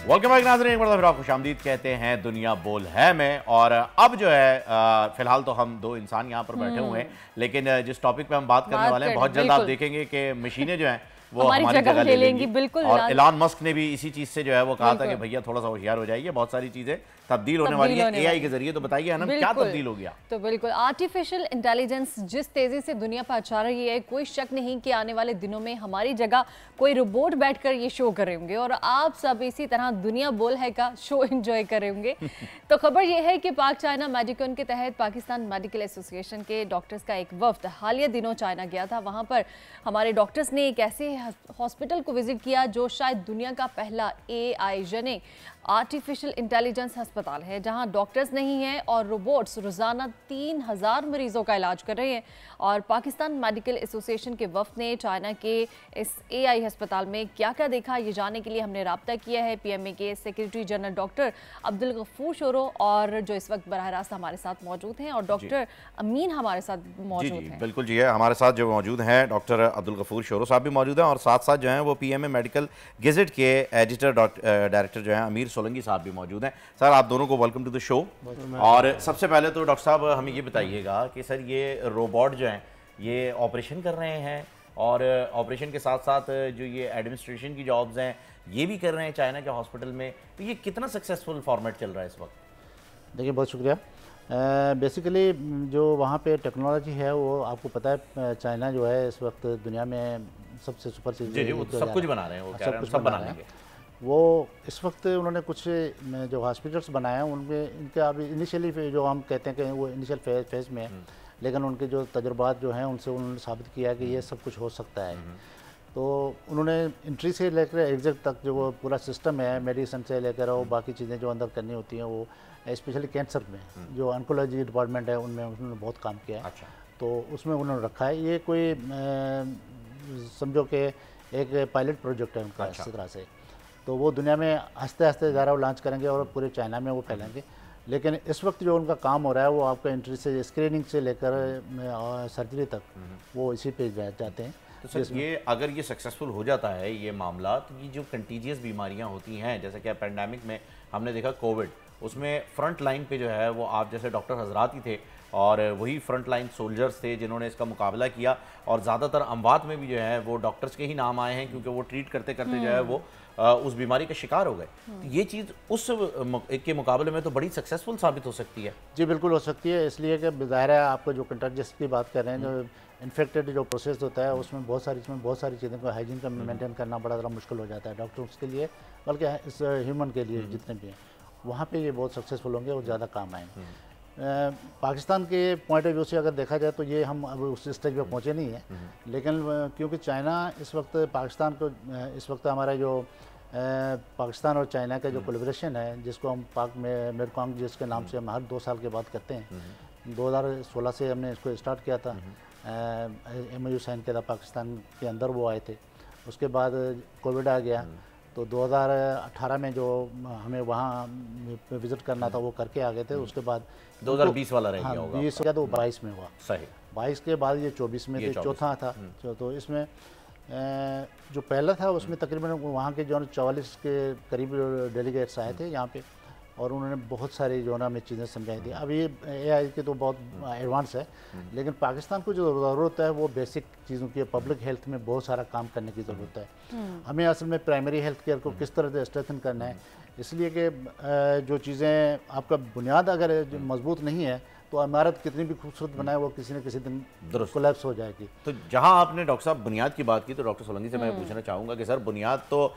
वेलकम बैक नाज़रीन, एक बार फिर आपको खुशामदीद कहते हैं दुनिया बोल है में। और अब जो है फिलहाल तो हम दो इंसान यहाँ पर बैठे हुए हैं, लेकिन जिस टॉपिक पे हम बात करने वाले हैं, बहुत जल्द आप देखेंगे कि मशीनें जो हैं वो हमारी जगह ले लेंगी। बिल्कुल। और एलन मस्क ने भी इसी चीज से जो है वो कहा था कि भैया थोड़ा सा होशियार हो जाइए, बहुत सारी चीजें तब्दील होने वाली है एआई के जरिए। तो बताइए अनंत, क्या तब्दील हो गया? तो बिल्कुल, आर्टिफिशियल इंटेलिजेंस जिस तेजी से दुनिया पर अच्छा रही है, कोई शक नहीं कि आने वाले दिनों में हमारी जगह कोई रोबोट बैठकर ये शो कर रहे होंगे और आप सब इसी तरह दुनिया बोल है का शो एंजॉय कर रहे होंगे। तो खबर ये है कि पाक चाइना मेडिकॉन के तहत पाकिस्तान मेडिकल एसोसिएशन के डॉक्टर्स का एक वफ्द हालिया दिनों चाइना गया था। वहां पर हमारे डॉक्टर्स ने एक ऐसे हॉस्पिटल को विजिट किया जो शायद दुनिया का पहला एआई जने आर्टिफिशियल इंटेलिजेंस अस्पताल है, जहां डॉक्टर्स नहीं हैं और रोबोट्स रोजाना 3000 मरीजों का इलाज कर रहे हैं। और पाकिस्तान मेडिकल एसोसिएशन के वफ्द ने चाइना के इस एआई अस्पताल में क्या क्या देखा, ये जानने के लिए हमने राब्ता किया है पीएमए के secretary general doctor Abdul Ghafoor Shoro, और जो इस वक्त बराह रास्त हमारे साथ मौजूद हैं, और डॉक्टर अमीन हमारे साथ मौजूद हैं। बिल्कुल जी है, हमारे साथ जो मौजूद हैं डॉक्टर अब्दुल गफूर शोरो साहब भी मौजूद हैं, और साथ साथ जो हैं वो पीएमए मेडिकल गेजेट के एडिटर डायरेक्टर जो हैं अमीर सोलंकी साहब भी मौजूद हैं। सर, आप दोनों को वेलकम टू द शो। और सबसे पहले तो डॉक्टर साहब हमें ये बताइएगा कि सर ये रोबोट जो हैं ये ऑपरेशन कर रहे हैं, और ऑपरेशन के साथ साथ जो ये एडमिनिस्ट्रेशन की जॉब्स हैं ये भी कर रहे हैं चाइना के हॉस्पिटल में, तो ये कितना सक्सेसफुल फॉर्मेट चल रहा है इस वक्त? देखिए, बहुत शुक्रिया। बेसिकली जो वहाँ पे टेक्नोलॉजी है वो आपको पता है, चाइना जो है इस वक्त दुनिया में सबसे सुपर चीज़ सब कुछ बना रहे हैं, वो कह रहे हैं सब बना लेंगे। वो इस वक्त उन्होंने कुछ जो हॉस्पिटल्स बनाए हैं उनमें इनके अभी इनिशियली जो हम कहते हैं कि वो इनिशियल फेज में है, लेकिन उनके जो तजुर्बात जो हैं उनसे उन्होंने साबित किया कि ये सब कुछ हो सकता है। तो उन्होंने एंट्री से लेकर एग्जिट तक जो वो पूरा सिस्टम है, मेडिसिन से लेकर वो बाकी चीज़ें जो अंदर करनी होती हैं, वो स्पेशली कैंसर में जो ऑन्कोलॉजी डिपार्टमेंट है उनमें उन्होंने बहुत काम किया है। अच्छा। तो उसमें उन्होंने रखा है, ये कोई समझो कि एक पायलट प्रोजेक्ट है उनका। अच्छा। इस तरह से तो वो दुनिया में आस्ते आस्ते ज़रा वो लॉन्च करेंगे और पूरे चाइना में वो फैलेंगे। लेकिन इस वक्त जो उनका काम हो रहा है वो आपका एंट्री से स्क्रीनिंग से लेकर सर्जरी तक वो इसी पे जाते हैं। तो सर ये अगर ये सक्सेसफुल हो जाता है ये मामला, तो ये जो कंटीजियस बीमारियां होती हैं, जैसे कि पैंडेमिक में हमने देखा कोविड, उसमें फ्रंट लाइन पे जो है वो आप जैसे डॉक्टर हजरात ही थे, और वही फ्रंट लाइन सोल्जर्स थे जिन्होंने इसका मुकाबला किया, और ज़्यादातर अमवात में भी जो है वो डॉक्टर्स के ही नाम आए हैं, क्योंकि वो ट्रीट करते करते जो है वो उस बीमारी का शिकार हो गए। तो ये चीज़ उस के मुकाबले में तो बड़ी सक्सेसफुल साबित हो सकती है। जी बिल्कुल हो सकती है, इसलिए कि ज़ाहिर है आपको जो कंटाजियस की बात कर रहे हैं, जो इन्फेक्टेड जो प्रोसेस होता है उसमें बहुत सारी चीज़ों को हाइजीन का मेंटेन करना बड़ा ज़रा मुश्किल हो जाता है डॉक्टर्स के लिए, बल्कि इस ह्यूमन के लिए जितने भी हैं, वहाँ पे ये बहुत सक्सेसफुल होंगे और ज़्यादा काम आएंगे। पाकिस्तान के पॉइंट ऑफ व्यू से अगर देखा जाए तो ये हम अब उस स्टेज पे पहुँचे नहीं हैं, लेकिन क्योंकि चाइना इस वक्त पाकिस्तान को इस वक्त हमारा जो पाकिस्तान और चाइना का जो कोलैबोरेशन है, जिसको हम पाक में मेरकॉन्ग जिसके नाम से हम हर 2 साल के बाद करते हैं, 2016 से हमने इसको स्टार्ट किया था। MOU साइन किया था, पाकिस्तान के अंदर वो आए थे, उसके बाद कोविड आ गया, तो 2018 में जो हमें वहाँ विज़िट करना था वो करके आ गए थे। उसके बाद 2020 वाला रह गया होगा। 20 तो 22 में हुआ। सही। 22 के बाद ये 24 में थे, चौथा था। तो इसमें जो पहला था उसमें तकरीबन वहाँ के जो 44 के करीब डेलीगेट्स आए थे यहाँ पे, और उन्होंने बहुत सारी जो ना हमें चीज़ें समझाई थी। अब ये AI के तो बहुत एडवांस है, लेकिन पाकिस्तान को जो ज़रूरत है वो बेसिक चीज़ों की, पब्लिक हेल्थ में बहुत सारा काम करने की ज़रूरत है। हमें असल में प्राइमरी हेल्थ केयर को किस तरह से स्ट्रेंथन करना है, इसलिए कि जो चीज़ें आपका बुनियाद अगर मजबूत नहीं है तो इमारत कितनी भी खूबसूरत बनाए वो किसी न किसी दिन कोलैप्स हो जाएगी। तो जहां आपने डॉक्टर साहब बुनियाद की बात की, तो डॉक्टर सोलंकी से मैं पूछना चाहूँगा कि सर बुनियाद तो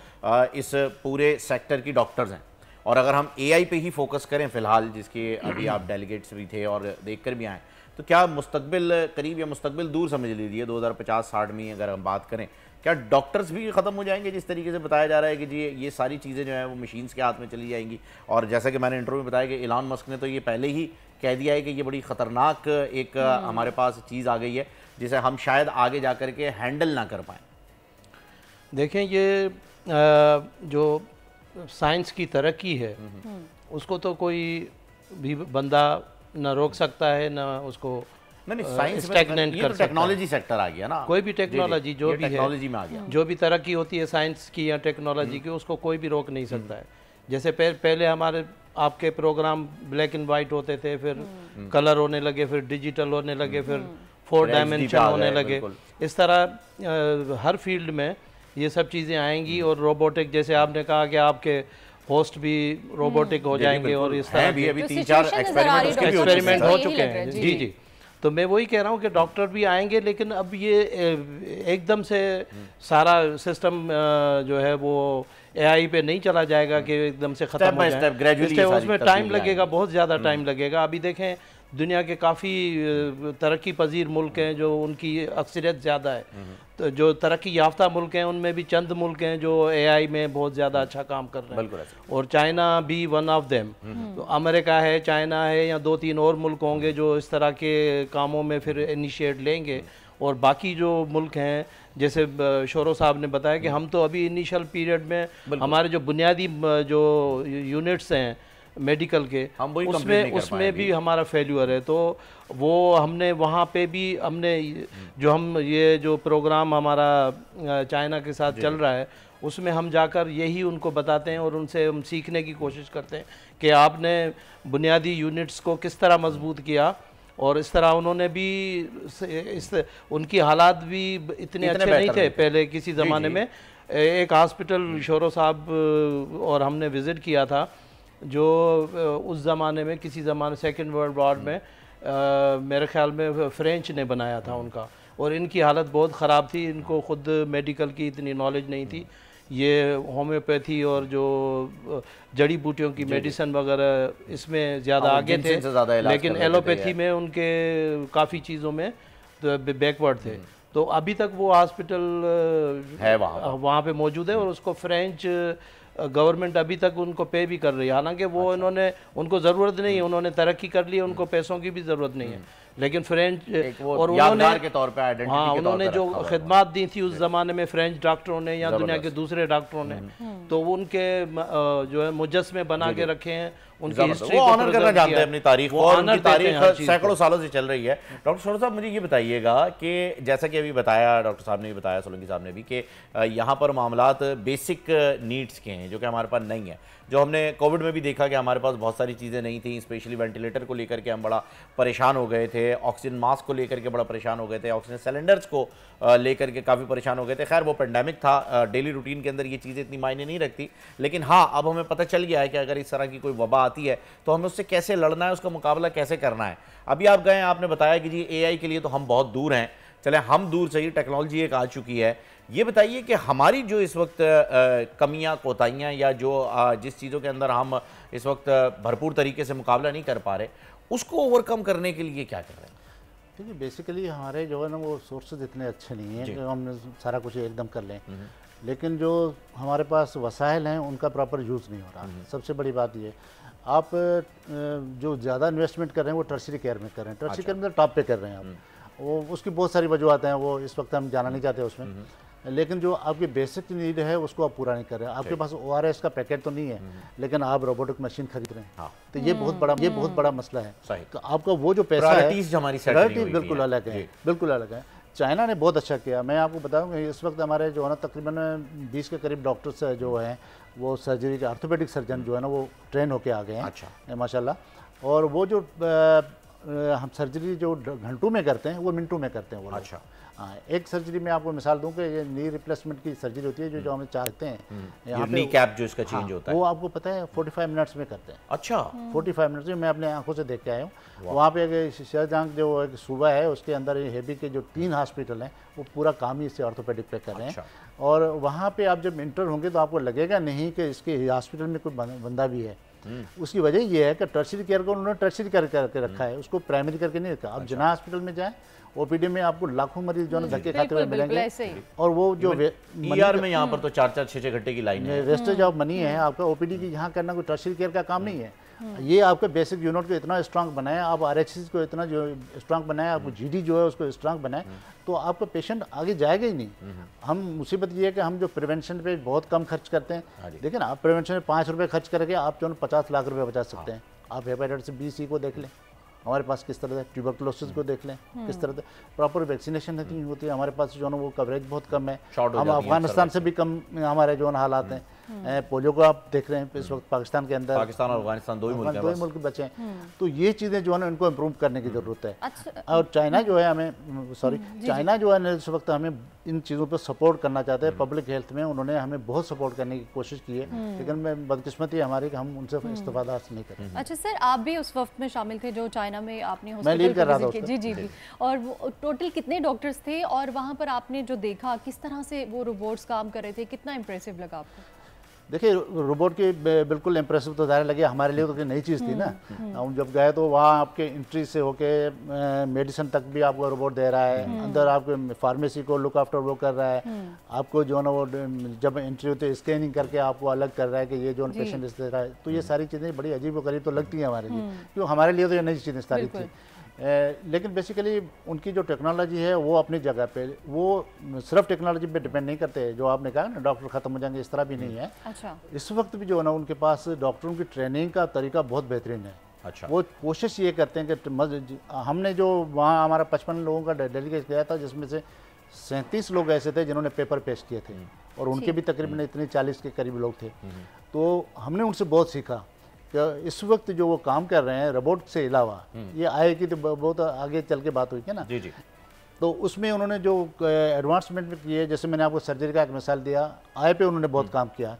इस पूरे सेक्टर की डॉक्टर्स हैं, और अगर हम AI पे ही फोकस करें फिलहाल, जिसके अभी आप डेलीगेट्स भी थे और देख कर भी आए, तो क्या मुस्तकबिल करीब या मुस्तकबिल दूर समझ लीजिए 2050-60 में अगर हम बात करें, क्या डॉक्टर्स भी ख़त्म हो जाएंगे? जिस तरीके से बताया जा रहा है कि जी ये सारी चीज़ें जो है वो मशीन्स के हाथ में चली जाएंगी, और जैसा कि मैंने इंटरव्यू में बताया कि इलॉन मस्क ने तो ये पहले ही कह दिया है कि ये बड़ी ख़तरनाक एक हमारे पास चीज़ आ गई है जिसे हम शायद आगे जा कर के हैंडल ना कर पाएँ। देखें, ये जो साइंस की तरक्की है उसको तो कोई भी बंदा ना रोक सकता है, ना उसको स्टैग्नेंट कर सकता है। टेक्नोलॉजी सेक्टर आ गया ना, कोई भी टेक्नोलॉजी जो भी टेक्नोलॉजी में आ गया, जो भी तरक्की होती है साइंस की या टेक्नोलॉजी की, उसको कोई भी रोक नहीं सकता है। जैसे पहले हमारे आपके प्रोग्राम ब्लैक एंड वाइट होते थे, फिर कलर होने लगे, फिर डिजिटल होने लगे, फिर 4 डायमेंशन होने लगे। इस तरह हर फील्ड में ये सब चीज़ें आएंगी, और रोबोटिक, जैसे आपने कहा कि आपके होस्ट भी रोबोटिक हो जाएंगे, और इस तरह भी अभी 3-4 एक्सपेरिमेंट हो चुके हैं। जी जी, तो मैं वही कह रहा हूँ कि डॉक्टर भी आएंगे, लेकिन अब ये एकदम से सारा सिस्टम जो है वो AI पे नहीं चला जाएगा कि एकदम से ख़त्म हो जाए। उसमें टाइम लगेगा, बहुत ज़्यादा टाइम लगेगा। अभी देखें, दुनिया के काफ़ी तरक्की पजीर मुल्क हैं जो उनकी अक्सरियत ज़्यादा है, तो जो तरक्की याफ्ता मुल्क हैं उनमें भी चंद मुल्क हैं जो AI में बहुत ज़्यादा अच्छा काम कर रहे हैं, और चाइना भी वन ऑफ देम। तो अमेरिका है, चाइना है, या 2-3 और मुल्क होंगे जो इस तरह के कामों में फिर इनिशिएट लेंगे। और बाकी जो मुल्क हैं, जैसे शोरो साहब ने बताया कि हम तो अभी इनिशियल पीरियड में हमारे जो बुनियादी जो यूनिट्स हैं मेडिकल के, उसमें भी हमारा फेल्यूर है। तो वो हमने वहाँ पे भी हमने ये जो प्रोग्राम हमारा चाइना के साथ चल रहा है, उसमें हम जाकर यही उनको बताते हैं और उनसे हम सीखने की कोशिश करते हैं कि आपने बुनियादी यूनिट्स को किस तरह मजबूत किया, और इस तरह उन्होंने भी उनकी हालात भी इतने अच्छे नहीं थे पहले किसी ज़माने में। एक हॉस्पिटल शोरो साहब और हमने विज़िट किया था जो उस ज़माने में किसी ज़माने सेकेंड वर्ल्ड वॉर में मेरे ख्याल में फ्रेंच ने बनाया था उनका, और इनकी हालत बहुत ख़राब थी। इनको ख़ुद मेडिकल की इतनी नॉलेज नहीं थी, ये होम्योपैथी और जो जड़ी बूटियों की मेडिसिन वगैरह इसमें ज़्यादा आगे थे, लेकिन एलोपैथी में उनके काफ़ी चीज़ों में तो बैकवर्ड थे। तो अभी तक वो हॉस्पिटल है वहाँ पे मौजूद है, और उसको फ्रेंच गवर्नमेंट अभी तक उनको पे भी कर रही है। हालांकि वो इन्होंने, उनको ज़रूरत नहीं है, उन्होंने तरक्की कर ली, उनको पैसों की भी ज़रूरत नहीं है, लेकिन फ्रेंच और उन्होंने के तौर पे उन्होंने जो खिदमात दी थी उस ज़माने में फ्रेंच डॉक्टरों ने या दुनिया के दूसरे डॉक्टरों ने, तो उनके जो है मुजस्मे बना के रखे हैं, उनकी हिस्ट्री को ऑनर करना जानते हैं, अपनी तारीख को, और उनकी तारीख सैकड़ों सालों से चल रही है। डॉक्टर शोरो साहब, मुझे ये बताइएगा कि जैसा कि अभी बताया डॉक्टर साहब ने भी बताया, सोलंकी साहब ने भी, कि यहाँ पर मामलात बेसिक नीड्स के हैं जो कि हमारे पास नहीं है। जो हमने कोविड में भी देखा कि हमारे पास बहुत सारी चीज़ें नहीं थी, स्पेशली वेंटिलेटर को लेकर के हम बड़ा परेशान हो गए थे, ऑक्सीजन मास्क को लेकर के बड़ा परेशान हो गए थे, ऑक्सीजन सिलेंडर्स को लेकर के काफ़ी परेशान हो गए थे। खैर वो पेंडेमिक था, डेली रूटीन के अंदर ये चीज़ें इतनी मायने नहीं रखती, लेकिन हाँ अब हमें पता चल गया है कि अगर इस तरह की कोई वबा आती है तो हमें उससे कैसे लड़ना है, उसका मुकाबला कैसे करना है। अभी आप गए, आपने बताया कि जी AI के लिए तो हम बहुत दूर हैं, चले हम दूर से ही, टेक्नोलॉजी एक आ चुकी है। ये बताइए कि हमारी जो इस वक्त कमियां, कोताहियां, या जो जिस चीज़ों के अंदर हम इस वक्त भरपूर तरीके से मुकाबला नहीं कर पा रहे, उसको ओवरकम करने के लिए क्या कर रहे हैं? देखिए, बेसिकली हमारे जो है ना वो सोर्सेज इतने अच्छे नहीं हैं कि हम सारा कुछ एकदम कर लें, लेकिन जो हमारे पास वसाइल हैं उनका प्रॉपर यूज़ नहीं हो रहा। सबसे बड़ी बात ये, आप जो ज़्यादा इन्वेस्टमेंट कर रहे हैं वो टर्शरी केयर में कर रहे हैं, टर्शरी केयर में टॉप पे कर रहे हैं आप, वो उसकी बहुत सारी वजूहत हैं, वो इस वक्त हम जाना नहीं चाहते उसमें, लेकिन जो आपकी बेसिक नीड है उसको आप पूरा नहीं कर रहे हैं। आपके पास ORS का पैकेट तो नहीं है, लेकिन आप रोबोटिक मशीन खरीद रहे हैं, तो ये बहुत बड़ा मसला है। तो आपका वो जो पैसा है, बिल्कुल अलग है, बिल्कुल अलग है। चाइना ने बहुत अच्छा किया। मैं आपको बताऊँ कि इस वक्त हमारे जो है ना तकरीबन 20 के करीब डॉक्टर्स जो हैं वो सर्जरी के ऑर्थोपेडिक सर्जन जो है ना वो ट्रेन होके आ गए हैं। अच्छा, माशाल्लाह। और वो जो हम सर्जरी जो घंटों में करते हैं वो मिनटों में करते हैं वो। अच्छा, हाँ, एक सर्जरी में आपको मिसाल दूं कि ये नी रिप्लेसमेंट की सर्जरी होती है जो हमें चाहते हैं, यहाँ नी कैप जो इसका चेंज होता है, वो आपको पता है 45 मिनट्स में करते हैं। अच्छा, 45 मिनट्स में मैं अपने आंखों से देख के आया हूँ। वहाँ पे एक शाहजहां जो एक सूबा है उसके अंदर हेबी के जो 3 हॉस्पिटल हैं वो पूरा काम ही इससे ऑर्थोपेडिक पे कर रहे हैं। और वहाँ पे आप जब इंटर होंगे तो आपको लगेगा नहीं कि इसके हॉस्पिटल में कोई बंदा भी है। उसकी वजह ये है कि टर्शियरी केयर को उन्होंने टर्शियरी करके रखा है, उसको प्राइमरी करके नहीं रखा। आप जिना हॉस्पिटल में जाएं, ओपीडी में आपको लाखों मरीज जो धक्के खाते हुए मिलेंगे, और वो जो ईआर में यहाँ पर तो 4-4, 6-6 घंटे की लाइन है। वेस्टेज ऑफ मनी है आपका। ओपीडी की यहाँ करना कोई टर्शियरी केयर का काम नहीं है। ये आपके बेसिक यूनिट को इतना स्ट्रांग बनाए, आप आरएचसी को इतना जो स्ट्रांग बनाए, आपको जीडी जो है उसको स्ट्रांग बनाए, तो आपका पेशेंट आगे जाएगा ही नहीं। हम मुसीबत ये है कि हम जो प्रिवेंशन पे बहुत कम खर्च करते हैं। देखिए ना, आप प्रिवेंशन में 5 रुपये खर्च करके आप जो 50 लाख रुपये बचा सकते हैं। आप हेपेटाइटिस बी-सी को देख लें, हमारे पास किस तरह से, ट्यूबरकुलोसिस को देख लें किस तरह से प्रॉपर वैक्सीनेशन नहीं होती है हमारे पास, जो है वो कवरेज बहुत कम है। हम अफगानिस्तान से भी कम हमारे जो हालात हैं। पोलियो को आप देख रहे हैं इस वक्त पाकिस्तान के अंदर, पाकिस्तान और अफगानिस्तान दो ही मुल्क बचे हैं। तो ये चीज़ें जो है ना इनको इम्प्रूव करने की ज़रूरत है। और चाइना जो है हमें चाइना जो है ना इस वक्त हमें इन चीज़ों पर सपोर्ट करना चाहते हैं। पब्लिक हेल्थ में उन्होंने हमें बहुत सपोर्ट करने की कोशिश की है, लेकिन मैं बदकिस्मती हमारी कि हम उनसे इस्तेफादा हासिल नहीं कर रहे। अच्छा सर, आप भी उस वक्त में शामिल थे जो चाइना में आपने मैं लीड कर रहा था। जी। और वो टोटल कितने डॉक्टर्स थे और वहाँ पर आपने जो देखा किस तरह से वो रोबोट्स काम कर रहे थे, कितना इम्प्रेसिव लगा आपको? देखिए, रोबोट की बिल्कुल इम्प्रेसिव तो ज़ाहिर लगे, हमारे लिए तो नई चीज़ थी ना। हम जब गए तो वहाँ आपके एंट्री से होके मेडिसिन तक भी आपको रोबोट दे रहा है, अंदर आपके फार्मेसी को लुक आफ्टर वो कर रहा है, आपको जो है ना वो जब एंट्री होती है स्कैनिंग करके आपको अलग कर रहा है कि ये जो पेशेंट इस दे रहा है। तो ये सारी चीज़ें बड़ी अजीब व गरीब तो लगती हैं हमारे लिए, क्यों हमारे लिए तो ये नई चीज़ें सारी थी। लेकिन बेसिकली उनकी जो टेक्नोलॉजी है वो अपनी जगह पे, वो सिर्फ टेक्नोलॉजी पे डिपेंड नहीं करते। जो आपने कहा ना डॉक्टर ख़त्म हो जाएंगे, इस तरह भी नहीं है। अच्छा। इस वक्त भी जो है ना उनके पास डॉक्टरों की ट्रेनिंग का तरीका बहुत बेहतरीन है। अच्छा। वो कोशिश ये करते हैं कि हमने जो वहाँ हमारा 55 लोगों का डेलीगेट गया था, जिसमें से 37 लोग ऐसे थे जिन्होंने पेपर पेश किए थे, और उनके भी तकरीबन इतने 40 के करीब लोग थे। तो हमने उनसे बहुत सीखा। इस वक्त जो वो काम कर रहे हैं रोबोट से अलावा, ये आए की तो बहुत आगे चल के बात हुई है ना। जी। तो उसमें उन्होंने जो एडवांसमेंट किए, जैसे मैंने आपको सर्जरी का एक मिसाल दिया, आय पे उन्होंने बहुत काम किया।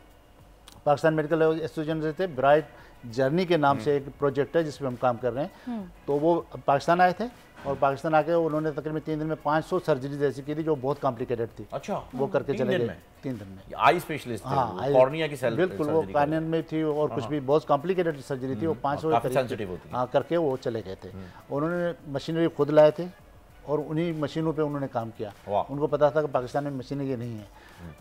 पाकिस्तान मेडिकल एसोसिएशन से थे, ब्राइट जर्नी के नाम से एक प्रोजेक्ट है जिसमें हम काम कर रहे हैं। तो वो पाकिस्तान आए थे, और पाकिस्तान आके उन्होंने तकरीबन 3 दिन में 500 सर्जरी जैसी की थी जो बहुत कॉम्प्लिकेटेड थी। अच्छा। वो करके चले गए 3 दिन में। आई स्पेशलिस्ट थे, हाँ, कॉर्निया की सेल, बिल्कुल वो कॉर्निया में थी, और कुछ भी बहुत कॉम्प्लिकेटेड सर्जरी थी। वो 500 करके वो चले गए थे। उन्होंने मशीनरी खुद लाए थे और उन्हीं मशीनों पे उन्होंने काम किया। उनको पता था कि पाकिस्तान में मशीनें ये नहीं है।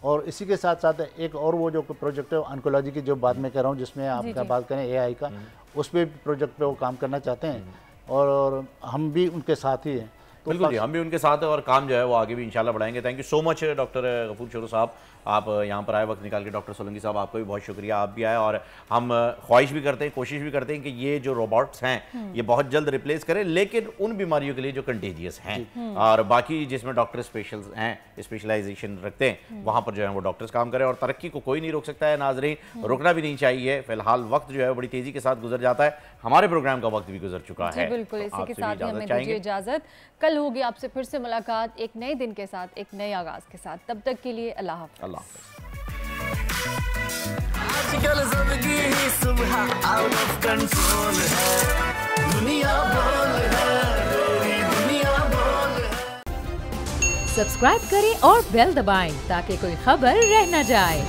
और इसी के साथ साथ एक और वो जो प्रोजेक्ट है ऑन्कोलॉजी की, जो बाद में कर रहा हूँ, जिसमें आपका बात करें एआई का, उस पर प्रोजेक्ट पे वो काम करना चाहते हैं, और हम भी उनके साथ ही हैं। तो बिल्कुल जी, हम भी उनके साथ हैं, और काम जो है वो आगे भी इंशाल्लाह बढ़ाएंगे। Thank you so much doctor Ghafoor Shoro sahab, आप यहाँ पर आए वक्त निकाल के। डॉक्टर सोलंकी साहब, आपका भी बहुत शुक्रिया, आप भी आए। और हम ख्वाहिश भी करते हैं, कोशिश भी करते हैं कि ये जो रोबोट्स हैं ये बहुत जल्द रिप्लेस करें, लेकिन उन बीमारियों के लिए जो कंटेजियस हैं, और बाकी जिसमें डॉक्टर स्पेशलाइजेशन रखते हैं, वहाँ पर जो है वो डॉक्टर्स काम करें। और तरक्की को कोई नहीं रोक सकता है नाज़रीन, रुकना भी नहीं चाहिए। फिलहाल वक्त जो है बड़ी तेज़ी के साथ गुजर जाता है, हमारे प्रोग्राम का वक्त भी गुजर चुका है। बिल्कुल, इसी के साथ हमें दीजिए इजाज़त। कल होगी आपसे फिर से मुलाकात, एक नए दिन के साथ, एक नए आगाज़ के साथ। तब तक के लिए अल्लाह हाफ़िज़। आजकल ज़िंदगी ही सुबह आउट ऑफ कंट्रोल है, दुनिया बोल है, दुनिया बोल है। सब्सक्राइब करें और बेल दबाएं ताकि कोई खबर रह न जाए।